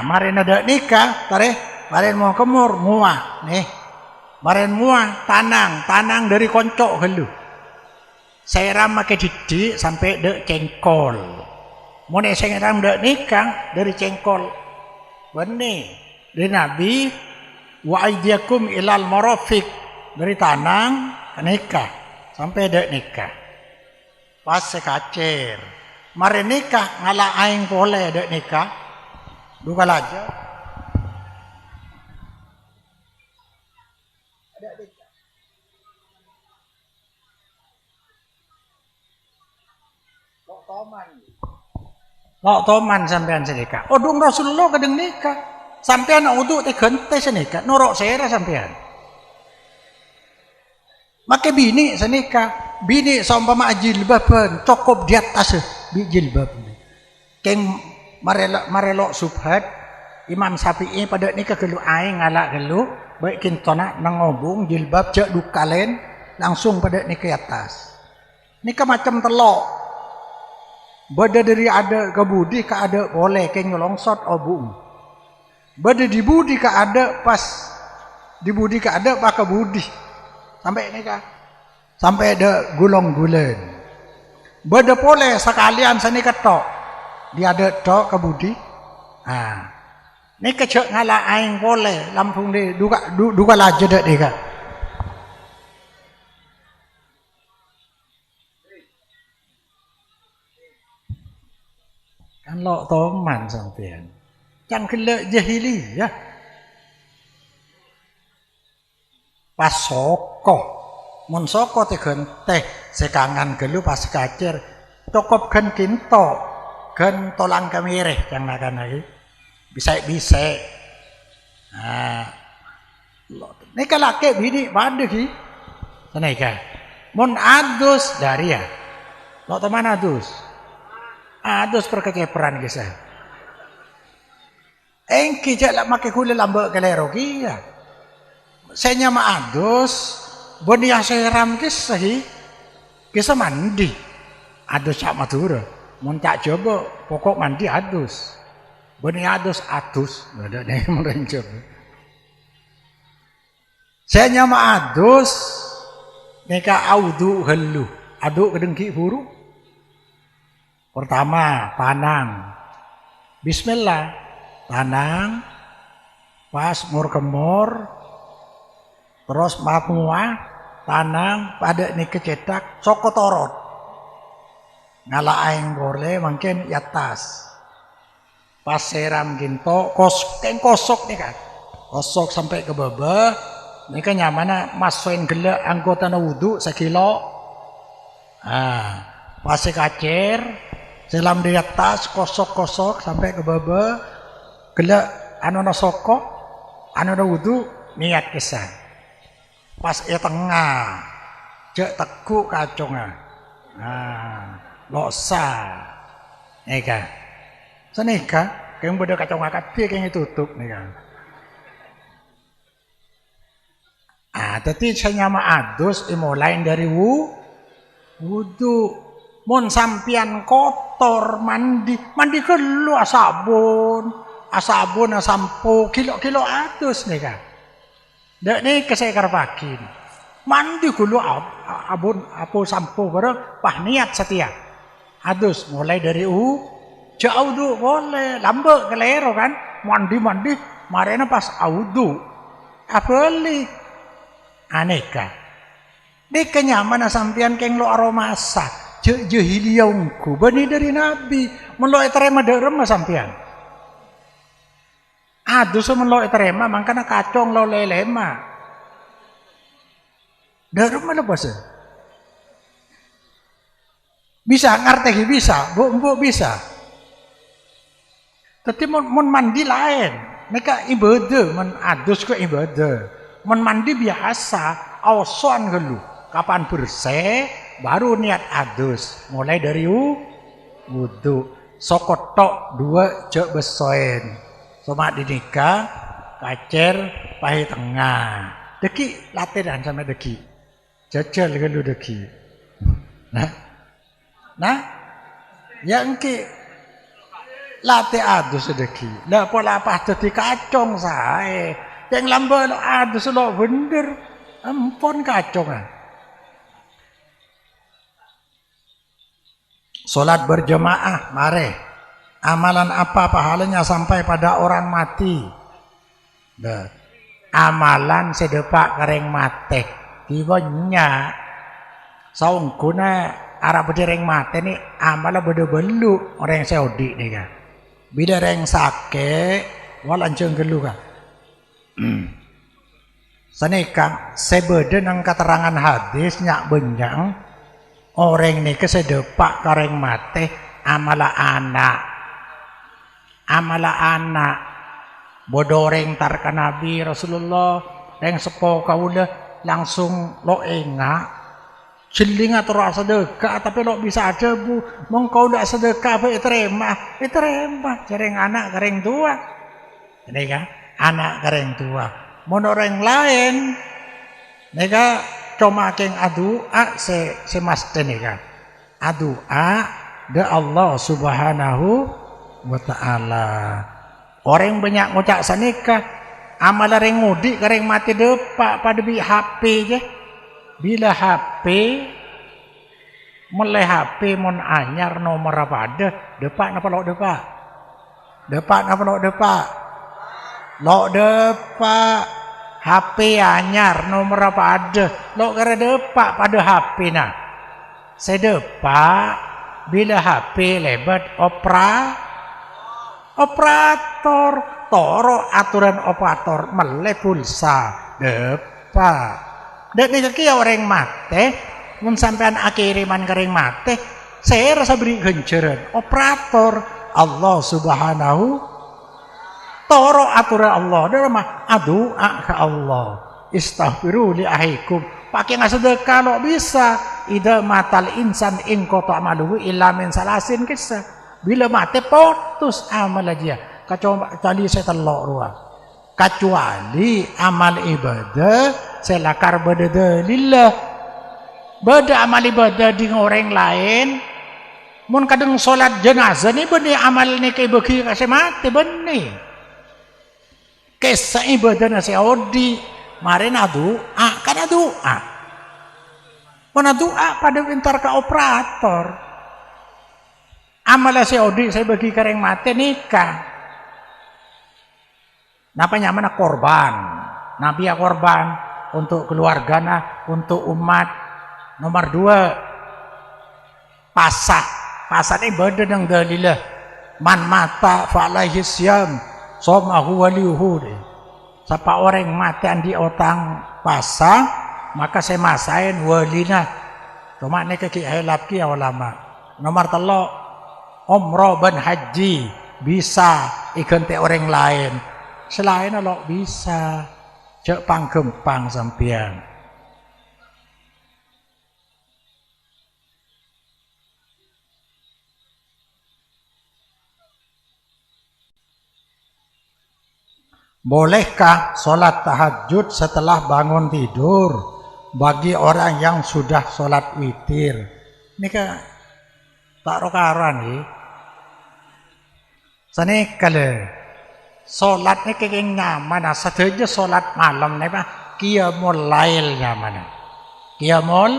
Marin ada nikah, marin mau kemur muah nih. Marin muah tanang dari koncok helu. Saya ram make didik sampai dek cengkol. Mau nek saya ram dek nikah dari cengkol. Benih dari Nabi wa aidiakum ilal marafiq dari tanang ke nikah sampai dek nikah. Pas sekacir. Mari nikah ngalah aing boleh dek nikah. Duka aja. Ada nikah. Lok toman sampean sedekah. Odung Rasulullah kadang nikah. Sampean uduk teh gente senikah. Norok sera sampean. Maka bini senikah. Bini seumpama jilbaban cukup di atas jilbab. Keng marelok subhat Imam Syafi'i pada nikah gelu aing ngalak gelu baik kintona nangobung jilbab jak dukalen langsung pada nikah atas. Nikah macam telok. Bada dari ada ke budi ke ada boleh keng nyolongsot obung. Bada di budi ke ada pas di budi ke ada pakai budi sampai nikah. Sampai ada gulung-gulen. Bada boleh sekalian sani ketok. Dia ada tok ke budi. Ni kecek ngala aing boleh Lampung di duga laje dak dia. Kan lo toman sampean. Jangan kelak jahiliyah. Pas soko. Mun soko tegen teh sekangan gelu pas kacer. Tokop kan kinto. Kan tolang kamireh yang nakan lagi. Bisa. Nah. Ini kalake bini pada ki. Sana ikan. Mun adus dari ya. Lo teman adus. Adus perkeceperan kisah. Engki jalak make kule lambak kelero kia. Saya nyama adus. Boni seram kisah kisah mandi. Adus cak Madura. Mun tak coba pokok mandi adus. Boni adus. Ada nih merencur. Saya nyama adus. Neka audu helu. Aduk kedengki buru. Pertama tanang. Bismillah. Tanang. Pas mur-kemur. Terus mapua. Tanang. Pada ini kecetak. Sokotorot. Ngala aing boleh mungkin di atas. Pas seram ginto. Kosok nih kan. Kosok sampai ke bawah. Ini kan nyamana masukin gelak anggota wudhu sekilo. Pas kacer. Selam di atas kosok sampai ke bawah. Gelak anu soko. Anu wudhu niat kisah. Pas tengah. Cek tekuk kacungnya. Losa. Nika. Senika. Kayang beda kacung akad. Dia kayaknya tutup. Nika. Tapi saya nyama adus. Mulai dari wudhu. Mun sampian kotor mandi kelu asabun sampo kilo adus nih kan. Dek nih kesekar pakin. Mandi kelu abun sampo baru pah niat setia. Adus mulai dari jauh tuh boleh lambek kelero kan. Mandi marena pas audu. Apalih aneka. Dek kenyamanan sampian keng lo aromasa. Jahiliyah ungku bani dari Nabi meloi terima derema sampean. Adus meloi terima mangkana kacong lo lelema. Derema lepas. Bisa ngerti bisa, bu bisa. Tapi mun mandi lain. Mereka ibadah, mun adus ke ibadah. Mun mandi biasa, awasan gelu. Kapan bersih baru niat adus. Mulai dari wudhu. Sokotok 2 cek besoen. Somak dinikah. Kacer pahi tengah. Deki latihan sama deki. Jajal kalau deki. Nah. Yang ki latih adus deki. Lah pola apa jadi kacong saya. Yang lambat adus lo bener. Ampun kacong. Solat berjemaah, mare. Amalan apa pahalanya sampai pada orang mati? Amalan sedepak kering mate. Tibanya saungkuna arah bedereng mate ni amalan bede belu orang Saudi ni kan. Bida reng sake walanceng gelu kan. Sanika sebede nang keterangan hadis nyak benjang. Orang ni kesedepak kareng mate amala anak bodoreng tarka Nabi Rasulullah reng sepo kaula langsung lo enga celing atau rasa sedekah tapi lo bisa aja bu mongkau dak sedekah apa terima jareng anak kareng tua ini kan anak kareng tua mon orang lain nega cuma keng adua se mas tenika adua de Allah Subhanahu wa taala. Orang banyak ngucap sanika amal reng ngudi kareng mati depak pada bi HP je. Bila HP mulai HP mon anyar nomor apa ada depak napa lo depak. Depak napa lo depak. Lo depak HP anyar nomor apa ada. Lo kira depak pada HP nah. Saya depak bila HP lebat operator toro aturan operator mele pulsa depak. Dek nih kia orang mate mun sampean akiriman kering mate saya rasa beri genceran operator Allah subhanahu toro aturan Allah dalam adua ke Allah istaghfiru li ahikum pakai nggak sedekah lo bisa ida matal insan ing kota maluhu ilamin salasin kisah bila mati putus amal aja kecuali saya telok ruang kecuali amal ibadah saya lakar beda amal ibadah di orang lain mun kadang solat jenazah ni benih amal ni kayak bagi kasih mati benih kisah ibadah nasi odi mari doa kan doa mana doa pada pintar ke operator amal nasi odi saya bagi kareng mati nikah napa nyaman korban nabi ya korban untuk keluarga untuk umat nomor 2 pasak ini badan yang dalilah man mata fa'alaihi syam somahu waliuhu siapa orang yang mati di otang pasang maka saya masain walina cuma ini kaki hilapki ya ulama nomor 3 umroh dan haji bisa ikanti orang lain selain Allah bisa cek panggempang sampian bolehkah sholat tahajud setelah bangun tidur bagi orang yang sudah sholat witir ini kan tak rokaran nih sini kalau sholat ini kayak nyaman saja sholat malam nih pak qiyamul lail nyaman qiyamul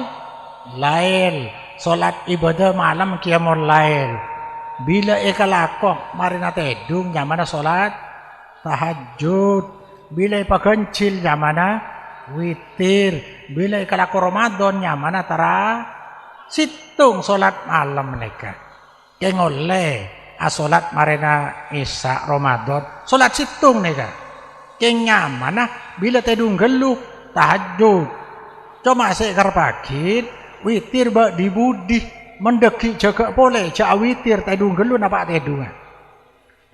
lail sholat ibadah malam qiyamul lail bila ikalakok marina tedung nyaman sholat tahajud bila ipagencil nyamana witir bila ikalako Ramadan nyamana tara situng sholat malam mereka kengoleh sholat marina isya Ramadan sholat situng mereka keng nyamana bila tedung geluk tahajud cuma sekar pagi witir bak dibudi mendeki jaga boleh cak witir tedung geluk napa tedungan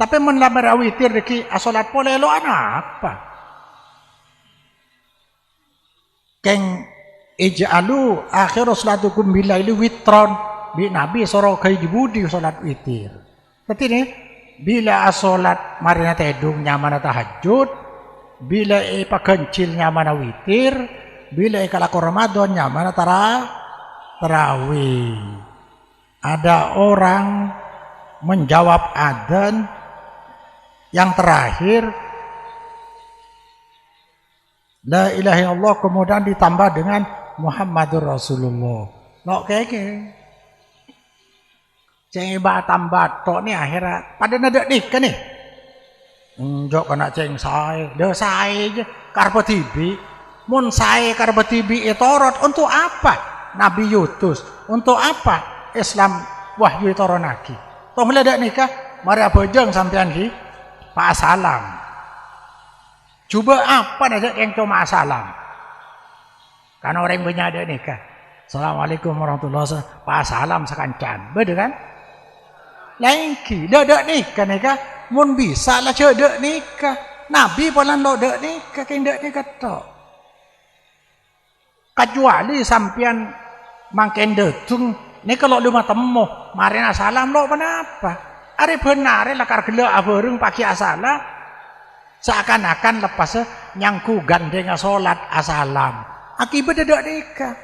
tapi menlamar witir deki asolat pole lo apa? Keng ij'alu akhiru salatukum bilaili witron bi nabi soro kai dibudi salat witir. Berarti nih bila asolat marina tedung nyamana tahajud, bila pagencil nyamana witir, bila kalako Ramadan nyamana tarawih. Ada orang menjawab adzan yang terakhir la ilaha illallah kemudian ditambah dengan Muhammadur Rasulullah lo keke ceng iba tambah tok ni akhirat pada nadak nih kan nih njok kena ceng saya dah saya je karpe tibi mun saya karpe tibi itorot untuk apa Nabi Yutus untuk apa Islam wahyu itoronaki tong ladak nikah mari abojeng sampean ki Pak Salam coba apa aja yang cuma salam karena orang punya ada nikah Assalamualaikum warahmatullahi wabarakatuh Pak Salam sekancan betul kan lengki dak nikah mun bisa lah cedek nikah Nabi polan lo dak nikah keng dak nikah tok kecuali sampian mangken detung ni kalau lu temu marina salam lo kenapa are benar lakar gelo abareng pagi asalam seakan-akan lepas nyangku gandeng salat asalam akibat dak nikah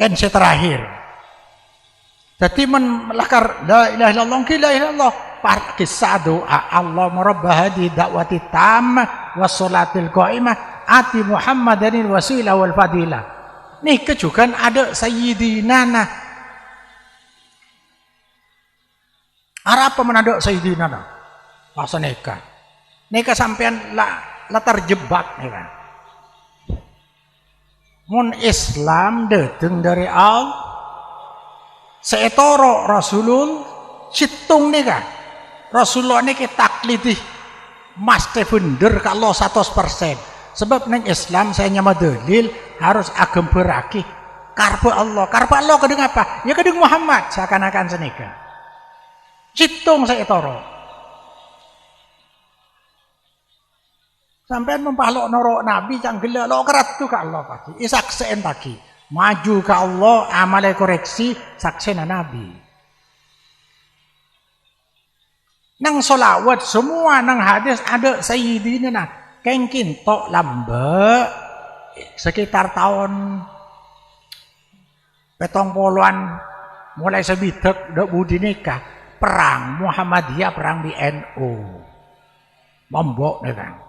kan terakhir jadi melakar la ilaha illallah la ilaha illallah par kisah doa Allah merabbah hadi dakwati tammah wassalatil qaimah ati Muhammadanil wasilah wal fadilah nih kejukan ada Sayyidina Arab apa menadok Sayyidina nah. Pas nikah. Nikah sampean la terjebak nikah. Mun Islam dateng dari seetoro Rasulul citung nikah. Rasulullah niki taklidi mesti bener kalau 100%. Sebab neng Islam saya nyama dalil harus agem beraki karpa Allah kedeng apa? Ya kedeng Muhammad seakan-akan senika. Citung saya toro. Sampai mempalok norok Nabi canggel lo kerat tu ke Allah pagi. Isakseen pagi. Maju ke Allah amalai koreksi saksena Nabi. Nang solawat semua nang hadis ada Sayyidina nah. Kengkin tok lambe sekitar tahun 70-an mulai sebidek dak budi nikah perang Muhammadiyah perang di NU mombok kan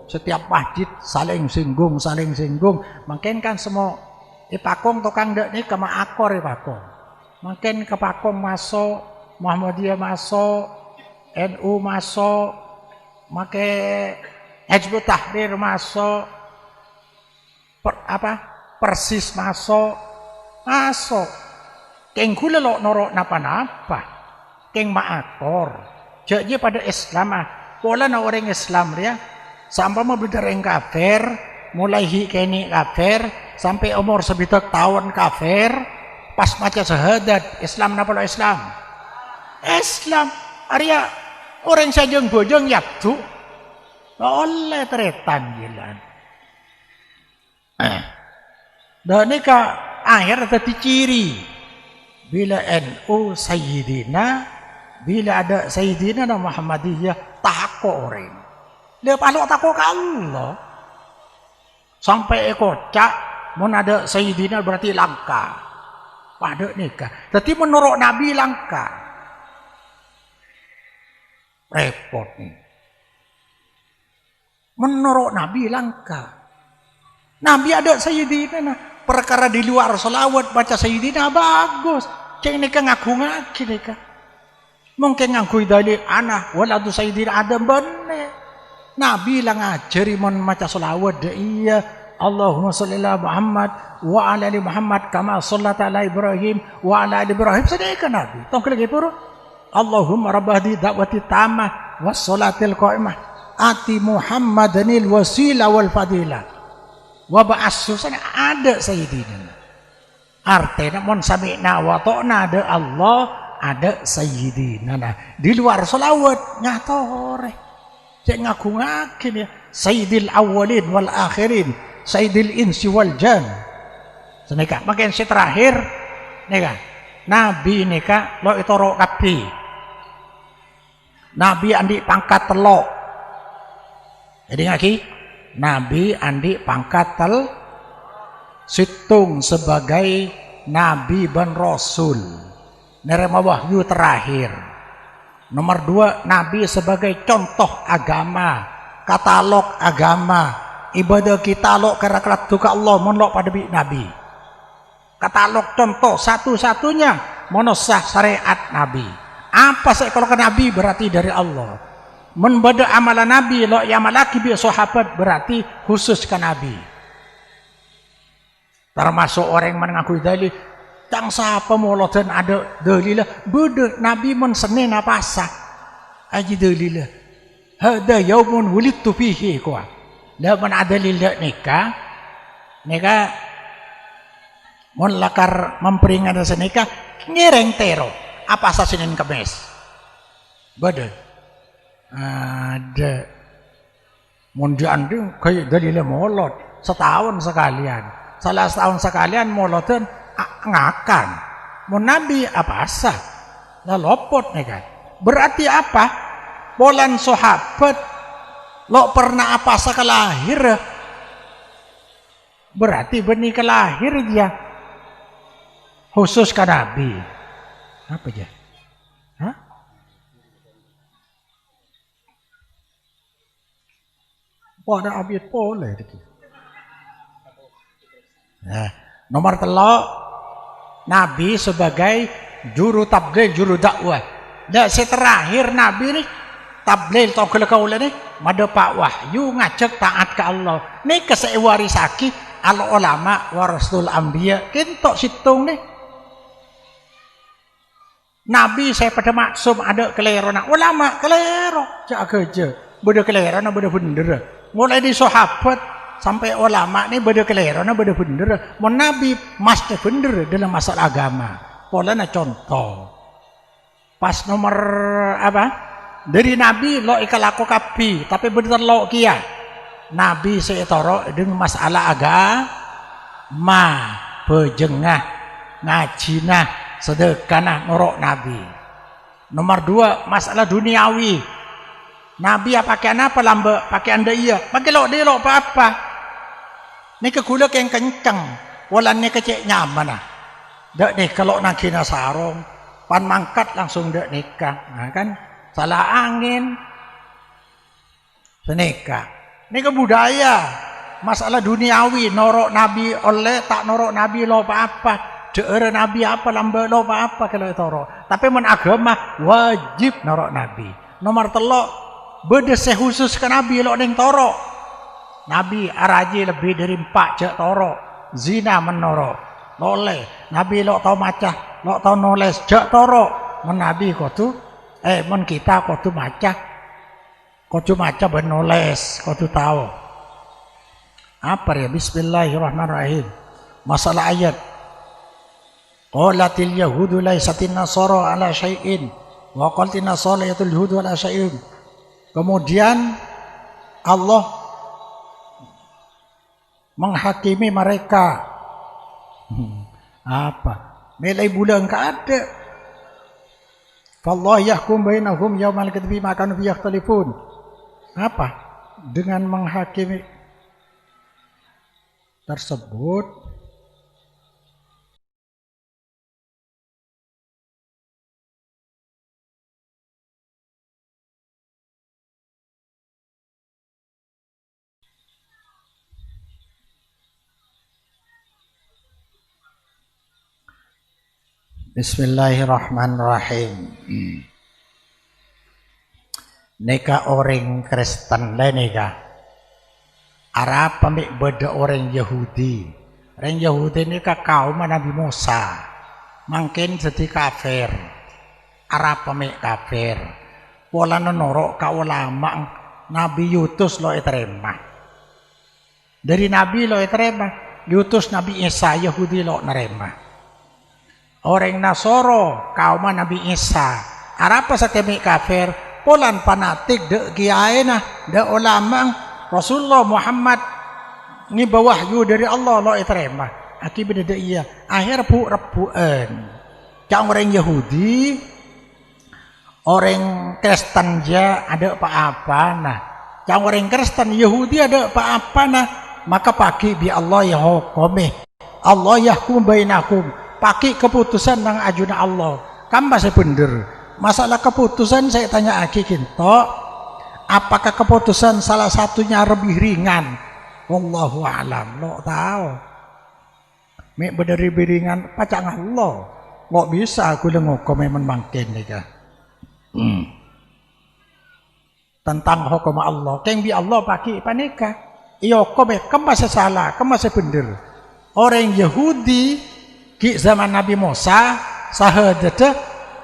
setiap masjid saling singgung makin kan semua ipakong tukang dak nikah ma akor ipakong makin ke pakong masuk Muhammadiyah masuk NU masuk make Hizbut Tahrir masuk Persis masuk keng kula lo norok napa-napa keng maator jadi pada Islam pola na orang Islam ya sampai mau bedereng kafir mulai kini kafir sampai umur sebitak tahun kafir pas maca syahadat Islam napa lo Islam Arya orang sajeng bojong yaktu oleh teretan jilan dan ini ke akhir tadi ciri bila NU Sayyidina bila ada Sayyidina dan Muhammadiyah tako orang dia paluk tako ke Allah sampai kocak mun ada Sayyidina berarti langka pada nikah tapi menurut Nabi langka repot nih menurut Nabi langka Nabi ada Sayyidina nah. Perkara di luar selawat baca Sayyidina bagus ceng nikah ngaku-ngaku nikah mungkin ngaku dalil anak waladu Sayyidina Adam bener Nabi lah ngajari mon maca selawat iya Allahumma sholli ala Muhammad wa ala ali Muhammad kama shallata ala Ibrahim wa ala ali Ibrahim sedekah Nabi tong lagi puru Allahumma rabbahdi da'wati tamah was sholatil qaimah ati Muhammadanil wasila wal fadilah wa ba'assu ada Sayyidina artinya mon sami'na wa ta'na ada Allah ada Sayyidina nah di luar selawat nyatore cek ngaku-ngaku ya Sayyidil awwalin wal akhirin Sayyidil insi wal jan senika makin si terakhir nika Nabi nika lo itoro kapi Nabi andi pangkat telok jadi ngaki Nabi andi pangkat situng sebagai Nabi dan Rasul nerima wahyu terakhir nomor 2 Nabi sebagai contoh agama katalog agama ibadah kita lo kera-kera tuka Allah monlok pada Nabi katalog contoh satu-satunya monosah syariat Nabi apa sih kalau ke Nabi berarti dari Allah membada amalan Nabi lo yang malaki bi sahabat berarti khusus ke Nabi termasuk orang yang mengaku dalil tang siapa molodan ada dalil beda Nabi men Senin apa sah aji dalil hada yaumun wulidtu fihi kuah la man adalil nikah mon lakar memperingat senika ngereng tero apa sah Senin Kamis beda ada mundian itu kayak dalil molot setahun sekalian salah setahun sekalian molotan ngakan mau Nabi apa sah lah lopot nih kan berarti apa polan sahabat lo pernah apa sah kelahir berarti benih kelahir dia khusus ke Nabi apa aja ada abid boleh nah, nomor telok Nabi sebagai juru tabligh juru dakwah dak terakhir nabi ni tablil tau kelekaulan ni mada pak wahyu ngajak taat ke Allah ni kesewarisaki al ulama warasul anbiya kentok situng ni nabi saya pada maksum ada kelero nak ulama kelero jak kerja beda kelero nak beda bener mulai di sahabat sampai ulama ni beda kelero nak beda bener mun nabi mesti bener dalam masalah agama pola na contoh pas nomor apa dari nabi lo ikalaku kapi tapi bener lo kia nabi saya toro dengan masalah agama bejengah ngajinah sedekah norok nabi nomor 2 masalah duniawi nabi pakaian apa lambe pakaian anda iya pakai lo dia lo apa ni kegula yang kencang walan ni kecek nyaman ah dak nih kalau nak kena sarung pan mangkat langsung dak nikah nah, kan salah angin senikah ini kebudaya masalah duniawi norok nabi oleh tak norok nabi lo apa daerah nabi apa lambe lo apa kalau toro tapi men agama wajib norok nabi nomor telok beda khusus ke nabi lo ning toro nabi araji lebih dari 4 jak toro zina menoro loleh nabi lo tau macah lo tau noles jak toro men nabi kau tu men kita kau tu macah benoles kau tu tahu apa ya bismillahirrahmanirrahim masalah ayat qalatil yahudu laisatin nasara ala syai'in wa qalatin nasara yatul yahudu ala syai'in kemudian Allah menghakimi mereka apa nilai bulan enggak ada fallah yahkum bainahum yaumal qiyamah ma kanu fihi yakhtalifun apa dengan menghakimi tersebut Bismillahirrahmanirrahim. Neka orang Kristen le neka. Arab pamik beda orang Yahudi. Orang Yahudi ni kaum Nabi Musa. Mungkin jadi kafir. Arab pamik kafir. Pola norok ka ulama Nabi Yutus lo terima. Dari Nabi lo terima. Yutus Nabi Isa Yahudi lo nerima. Orang Nasoro kaum Nabi Isa Arab satemi kafir polan fanatik de kiai nah de ulama Rasulullah Muhammad ni bawahyu dari Allah lo terima akibat de iya akhir bu rebuan cang orang Yahudi orang Kristen ja ada apa-apa nah cang orang Kristen Yahudi ada apa-apa nah maka pagi bi Allah ya hukumih Allah yahkum bainakum pakai keputusan nang ajuna Allah kan masih bener masalah keputusan saya tanya lagi kinto apakah keputusan salah satunya lebih ringan wallahu alam lo tahu mek bederi ringan pacang Allah lo bisa aku lengokom memang mangken nika tentang hukum Allah keng bi Allah pakai panika iyo kome masih salah masih bener orang Yahudi di zaman Nabi Musa sahadata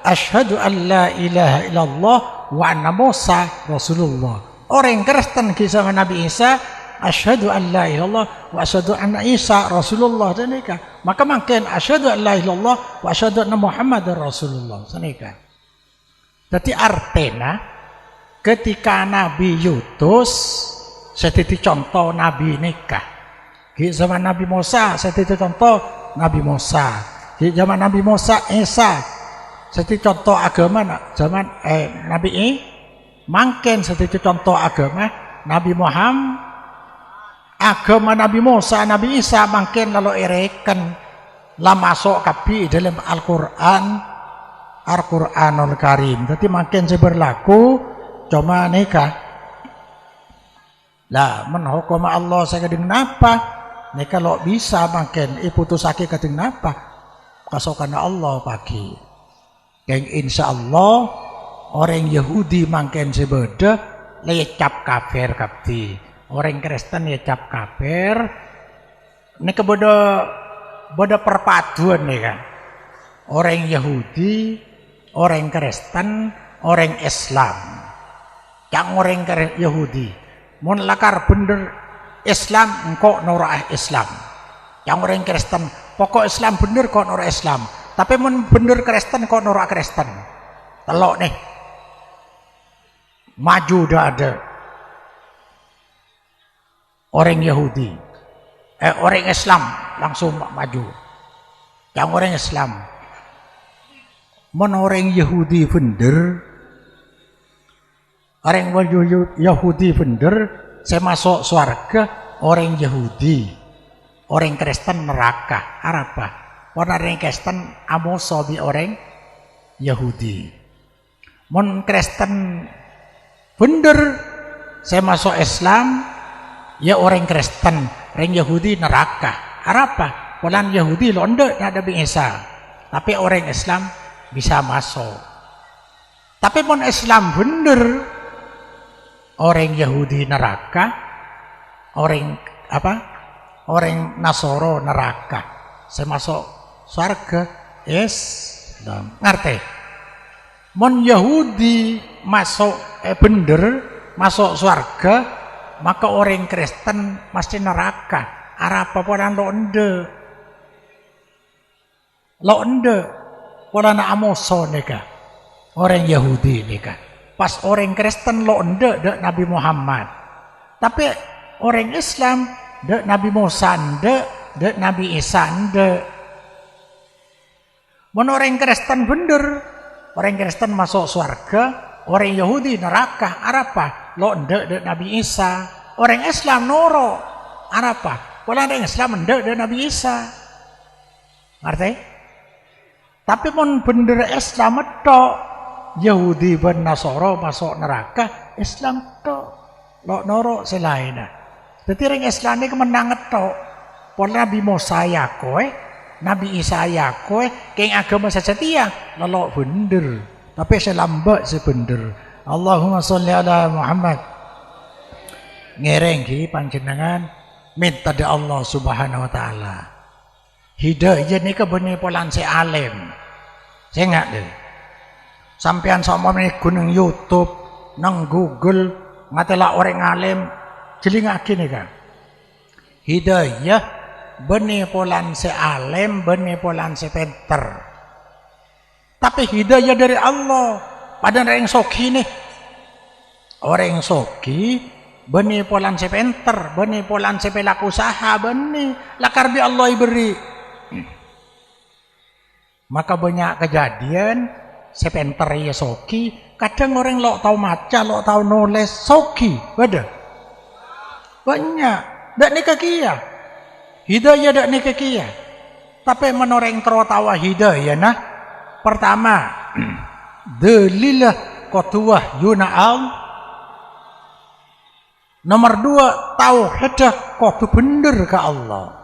asyhadu an la ilaha illallah wa anna Musa Rasulullah orang Kristen di zaman Nabi Isa asyhadu an la ilaha illallah wa asyhadu anna Isa Rasulullah sanika maka mungkin asyhadu an la ilaha illallah wa asyhadu anna Muhammadar Rasulullah sanika jadi artinya ketika Nabi Yutus seperti contoh Nabi nikah di zaman Nabi Musa seperti contoh Nabi Musa di zaman Nabi Musa Isa seperti contoh agama zaman Nabi mungkin seperti contoh agama Nabi Muhammad agama Nabi Musa Nabi Isa mungkin lalu erekan lah masuk kapi dalam Al-Quranul Karim jadi mungkin berlaku cuma nikah lah menhukum Allah saya dengan apa ini kalau bisa makin putusake kadang napa kasokan Allah pagi yang insya Allah Orang Yahudi mangken sebeda lecap kafir kapti. Orang Kristen ya cap kafir. Ini bodo perpaduan nih kan. Orang Yahudi, orang Kristen, orang Islam. Yang orang Yahudi, mun lakar bener Islam engkau norak Islam. Yang orang Kristen, pokok Islam bener kok norak Islam. Tapi mun bener Kristen kok norak Kristen. Telok nih. Maju dah ada orang Yahudi, orang Islam langsung maju. Yang orang Islam, mun orang Yahudi bener, orang Yahudi bener, saya masuk surga. Orang Yahudi, orang Kristen neraka. Apa? Orang Kristen amoso bi orang Yahudi. Mun Kristen bener, saya masuk Islam, ya orang Kristen, orang Yahudi neraka. Apa? Orang Yahudi lo ndak ada bisa, tapi orang Islam bisa masuk. Tapi pun Islam bener, orang Yahudi neraka, orang apa? Orang Nasoro neraka. Saya masuk surga Islam. Ngerti? Mon Yahudi masuk bener, masuk surga, maka orang Kristen mesti neraka. Apa polan lo ende, polan amoso neka. Orang Yahudi neka. Pas orang Kristen lo ende dek Nabi Muhammad. Tapi orang Islam dek Nabi Musa dek Nabi Isa dek. Mon orang Kristen bener, orang Kristen masuk surga, orang Yahudi neraka. Apa? Lo ndek Nabi Isa. Orang Islam noro. Apa? Kalau orang Islam ndek Nabi Isa. Ngerti? Tapi pun bener Islam tok, Yahudi ben Nasoro masuk neraka, Islam tok. Lo noro selain. Jadi orang Islam ini kemenangan tok. Pon Nabi Musa ya kowe, Nabi Isa ya kowe, keng agama setia, lalu bener. Tapi selambak sebener. Allahumma sholli ala Muhammad. Ngereng ki panjenengan minta di Allah Subhanahu wa taala. Hidayah ni ke benih polan se alim. Saya enggak deh. Sampean sama nih gunung YouTube, nang Google, ngatela orang alim, jelingake nih kan. Hidayah benih polan se alim, benih polan se pinter. Tapi hidayah dari Allah. Padahal orang soki nih, orang soki benih polan se pinter, benih polan se pelaku usaha, benih lakar bi Allah beri. Maka banyak kejadian sepenter ya soki, kadang orang lo tahu maca, lo tahu nulis soki, ada banyak. Dak nikah kia, hidayah dak nikah kia. Tapi menoreng tertawa hidayah nah. Pertama, dalilah qatuwah yuna'al. Nomor dua, tauhidah qatu bener ke Allah.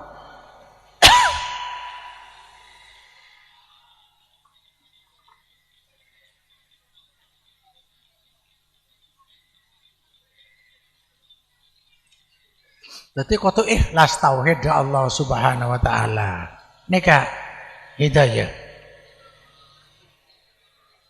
Jadi qatu ikhlas tauhid Allah Subhanahu wa taala. Nika hidayah.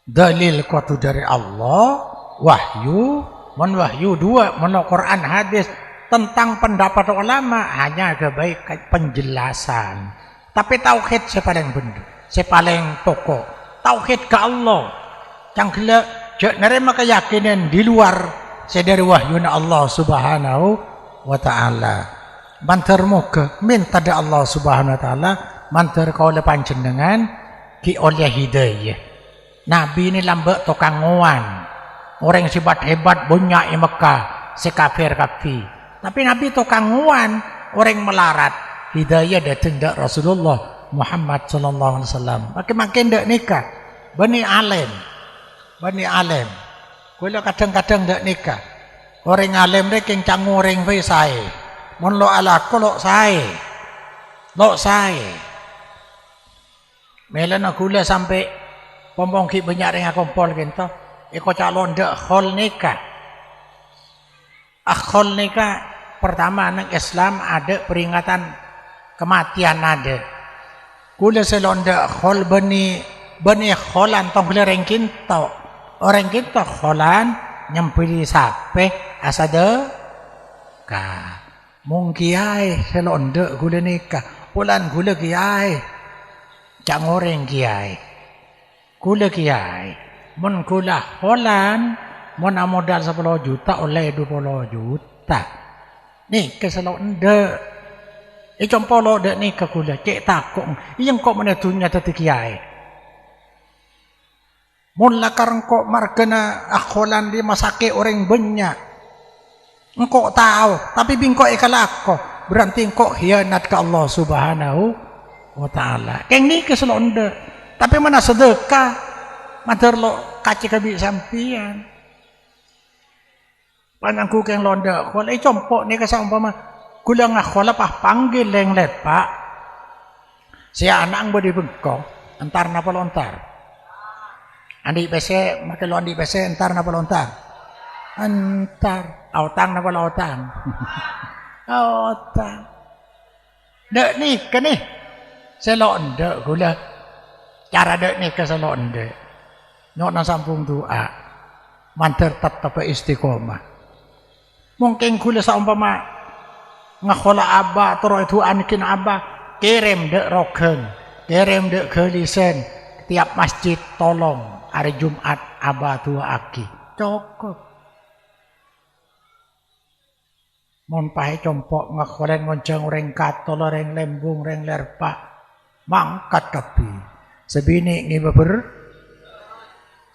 Dalil qatu dari Allah, wahyu, mon wahyu dua, mon Quran hadis tentang pendapat ulama hanya kebaikan penjelasan. Tapi tauhid sepaling bener, sepaling pokok. Tauhid ke Allah. Yang gila jak nerima keyakinan di luar sedari wahyuna Allah Subhanahu wa ta'ala. Mantar muka minta da Allah Subhanahu wa ta'ala, mantar kau le panjenengan ki oleh hidayah. Nabi ini lambak tukang nguan, orang sibat hebat banyak di Mekah, si kafir. Tapi Nabi tukang nguan, orang melarat. Hidayah datang dak Rasulullah Muhammad sallallahu alaihi wasallam. Makin dak nikah, bani alim. Kula kadang-kadang dak nikah. Orang alim dek yang cangureng we sae. Mon lo ala ko lo sae. Melan aku lah sampai pompong ki banyak yang kompol gitu. iko calon dek khol nikah. Khol nikah pertama nang Islam ada peringatan kematian ada. Kula selonda khol beni kholan tong kula rengkin to. Orang kita kholan nyempili sape asade ka. Mung kiai selonda kula nikah. Pulan kula kiai. Cak ngoreng kiai. Kula kiai. Mun kula kholan mun modal 10 juta oleh 20 juta. Nih keselonda compolo dek ni kekula cek takut yang kok mana dunia tadi kiai mula karang kok markena akholan di masake orang banyak engkau tahu tapi bingko ikalako berarti engkau khianat ke Allah subhanahu wa ta'ala keng ni keselonda tapi mana sedekah madar lo kaci kabi sampian panangku keng londa kalau compok ni kesaumpama kula ngakhola pah panggil leng let pak si anak bodi bengkong entar napa lontar andi pese make lo andi pese entar napa lontar entar autang napa lautang autang dek ni ke ni selok ndek kula cara dek ni ke selok ndek nyok nang sampung doa manter tetep istiqomah mungkin kula saumpama ngakhola abah terus itu anikin abah kirim dek roken kirim dek kelisen tiap masjid tolong hari Jumat abah tua aki cukup mon pahe compok ngakholen ngonceng orang katol orang lembung orang lerpak mangkat tapi sebini ngibaber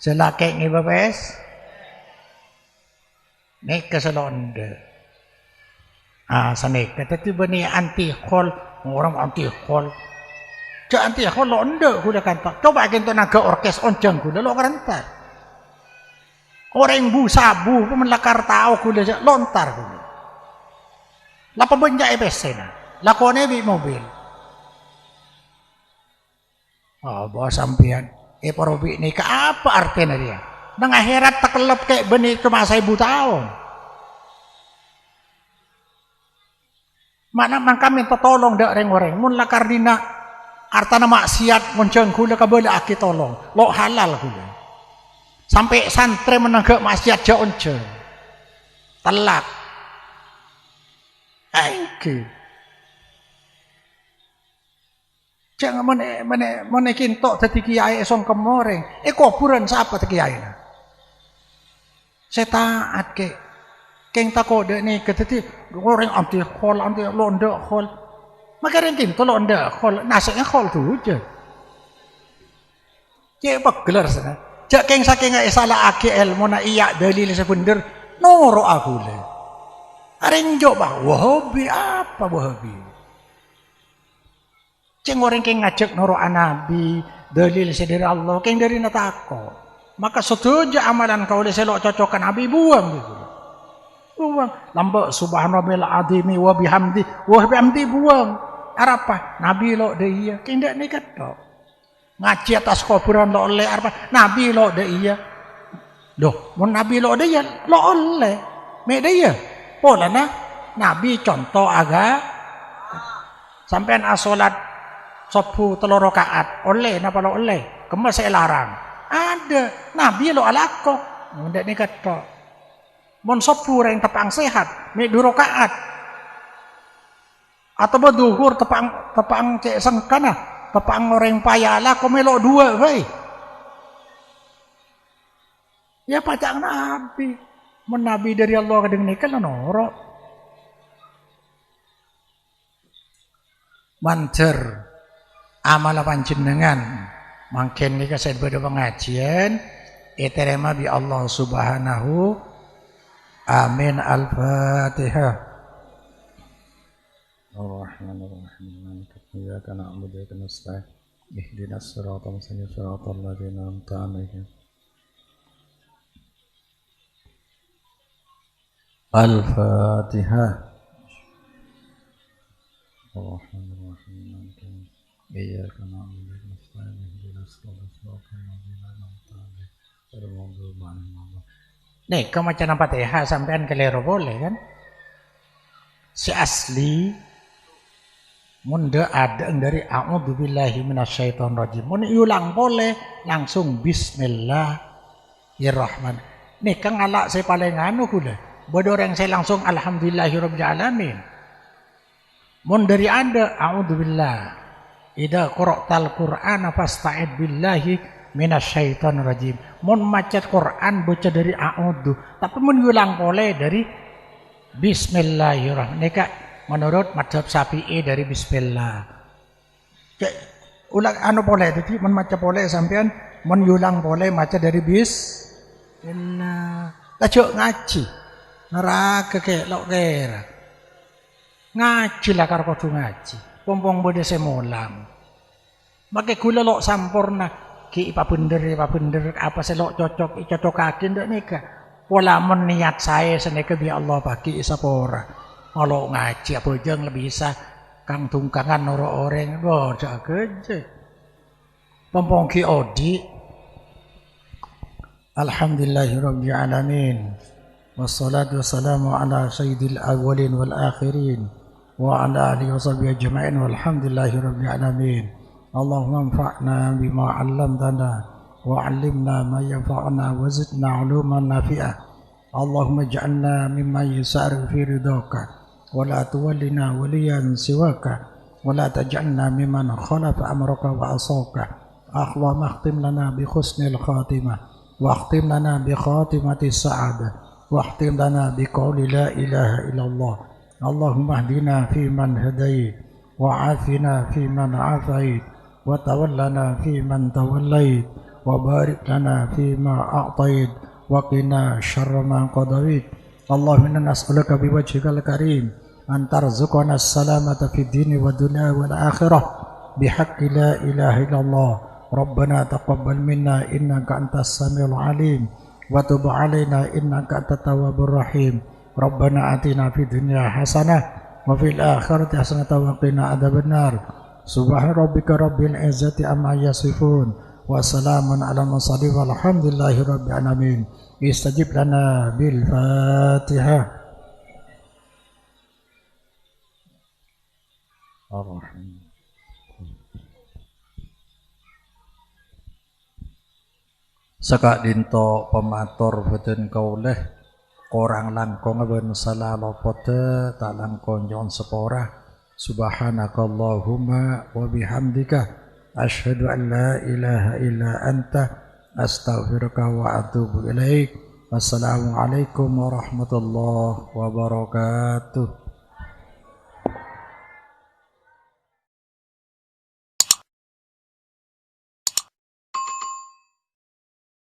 selake ngibabes nek keselonde sanik tetapi bani anti khol orang anti khol cak anti khol lo ende kuda kata coba kita naga orkes onceng kuda lo kerentar orang bu sabu pemelakar tahu kuda lontar kuda lapa banyak EPC na lakone bi mobil bawa sampian parobi ni ke apa artinya dia nang akhirat takelep kayak bani cuma 1000 tahun mana man kami tolong dak reng-reng mun la kardina artana maksiat ngonceng kula kabela aki tolong lo halal kula sampai santre menegak maksiat ja onceng telak aiki jangan mene kintok dadi kiai esong kemoreng kuburan siapa te kiai na saya taat ke keng takut dek ni keteti orang anti khol anti londa khol maka rentin to londa khol nasanya khol tu je cek pegler sana cek keng saking salah AKL mona iya dalil sebener noro aku le arenjo bah wahabi apa wahabi ceng orang keng ngajak noro anabi dalil dari Allah keng dari natako maka setuju amalan kau le selok cocokan nabi buang gitu buang lambak subhanallah azimi wa bihamdi buang apa nabi lo de iya kindak ni kato ngaji atas kuburan lo oleh apa nabi lo de iya loh mun nabi lo de iya lo oleh me de iya pola na nabi contoh aga sampean asolat sopu 3 rakaat oleh napa lo oleh kemas saya larang ada nabi lo alako ndak ni kato mon sopur yang tepang sehat, me 2 rakaat. Atau duhur tepang cek sengkana, tepang orang payala kau melok 2 wei. Ya pacak nabi, mon nabi dari Allah kadang nikah noro. Mancer amal panjenengan, mangken nikah saya beda pengajian, terima bi Allah subhanahu Amin al-Fatihah. Ar-Rahmanir-Rahim. Iyyaka na'budu wa iyyaka nasta'in. Ihdinas siratal mustaqim, siratal ladzina an'amta 'alaihim. Al-Fatihah. Ar-Rahmanir-Rahim. Iyyaka na'budu wa iyyaka nasta'in. Ihdinas siratal mustaqim, siratal ladzina an'amta 'alaihim. Nih, kamu macam Fatihah sampean keliru boleh kan? Si asli munda ada dari a'udzubillahi minasyaitonirrajim. Mun ulang boleh langsung bismillahirrahmanirrahim. Nih kan alak saya paling anu kula. Bodoreng saya langsung alhamdulillahirabbil alamin. Mun dari Anda a'udzubillah. Idza qara'tal Qur'ana fasta'id billahi minasyaitonirrajim. Mun maca Quran baca dari a'udzu, tapi mun ulang boleh dari bismillahirrahmanirrahim. Nika menurut mazhab Syafi'i dari bismillah. Ulang anu boleh jadi mun maca boleh sampean, mun ulang boleh maca dari bismillah. Tajuk ngaji. Neraka kelok kira. Ngaji lah karo kudu ngaji. Pompong bode semulang. Make kula lok sampurna ki apa bener apa selok cocokakin ndak nika. Pola mun niat saya seneka bi Allah bagi sapora. Kalau ngaji apa jeng lebih bisa kang tungkangan noro orang bodoh kerja. Pompong ki odi. Alhamdulillahirabbil alamin. Wassalatu wassalamu ala sayyidil awwalin wal akhirin wa ala alihi washabihi ajma'in walhamdulillahirabbil alamin. Allahumma anfa'na bima 'allamtana wa 'allimna ma yanfa'una wa zidna 'uluman nafi'ah. Allahumma ij'alna mimman yusari'u fi ridhaka wa la tuwallina waliyan siwaka wa la taj'alna mimman khalafa amraka wa asaka. Allahumma akhtim lana bi husnil khatimah wa akhtim lana bi khatimati sa'adah. واختم لنا بقول لا إله إلا الله. اللهم اهدنا فيمن هديت وعافنا فيمن عافيت وتولنا فيمن توليت وبارك لنا فيما أعطيت وقنا شر ما قضيت. اللهم إنا نسألك بوجهك الكريم أن ترزقنا السلامة في الدين والدنيا والآخرة بحق لا إله إلا الله. ربنا تقبل منا إنك أنت السميع العليم وتب علينا إنك أنت التواب الرحيم. ربنا آتنا في الدنيا حسنة وفي الآخرة حسنة وقنا عذاب النار. سبحان ربك رب العزة عما يصفون وسلام على المرسلين والحمد لله رب العالمين. استجب لنا بالفاتحة. الرحمن Saka dinto pematur boten kauleh korang langkong ben salah lopote tak langkong nyon sepora. Subhanakallahumma wa bihamdika asyhadu an la ilaha illa anta astaghfiruka wa atubu ilaik. Wassalamualaikum warahmatullahi wabarakatuh.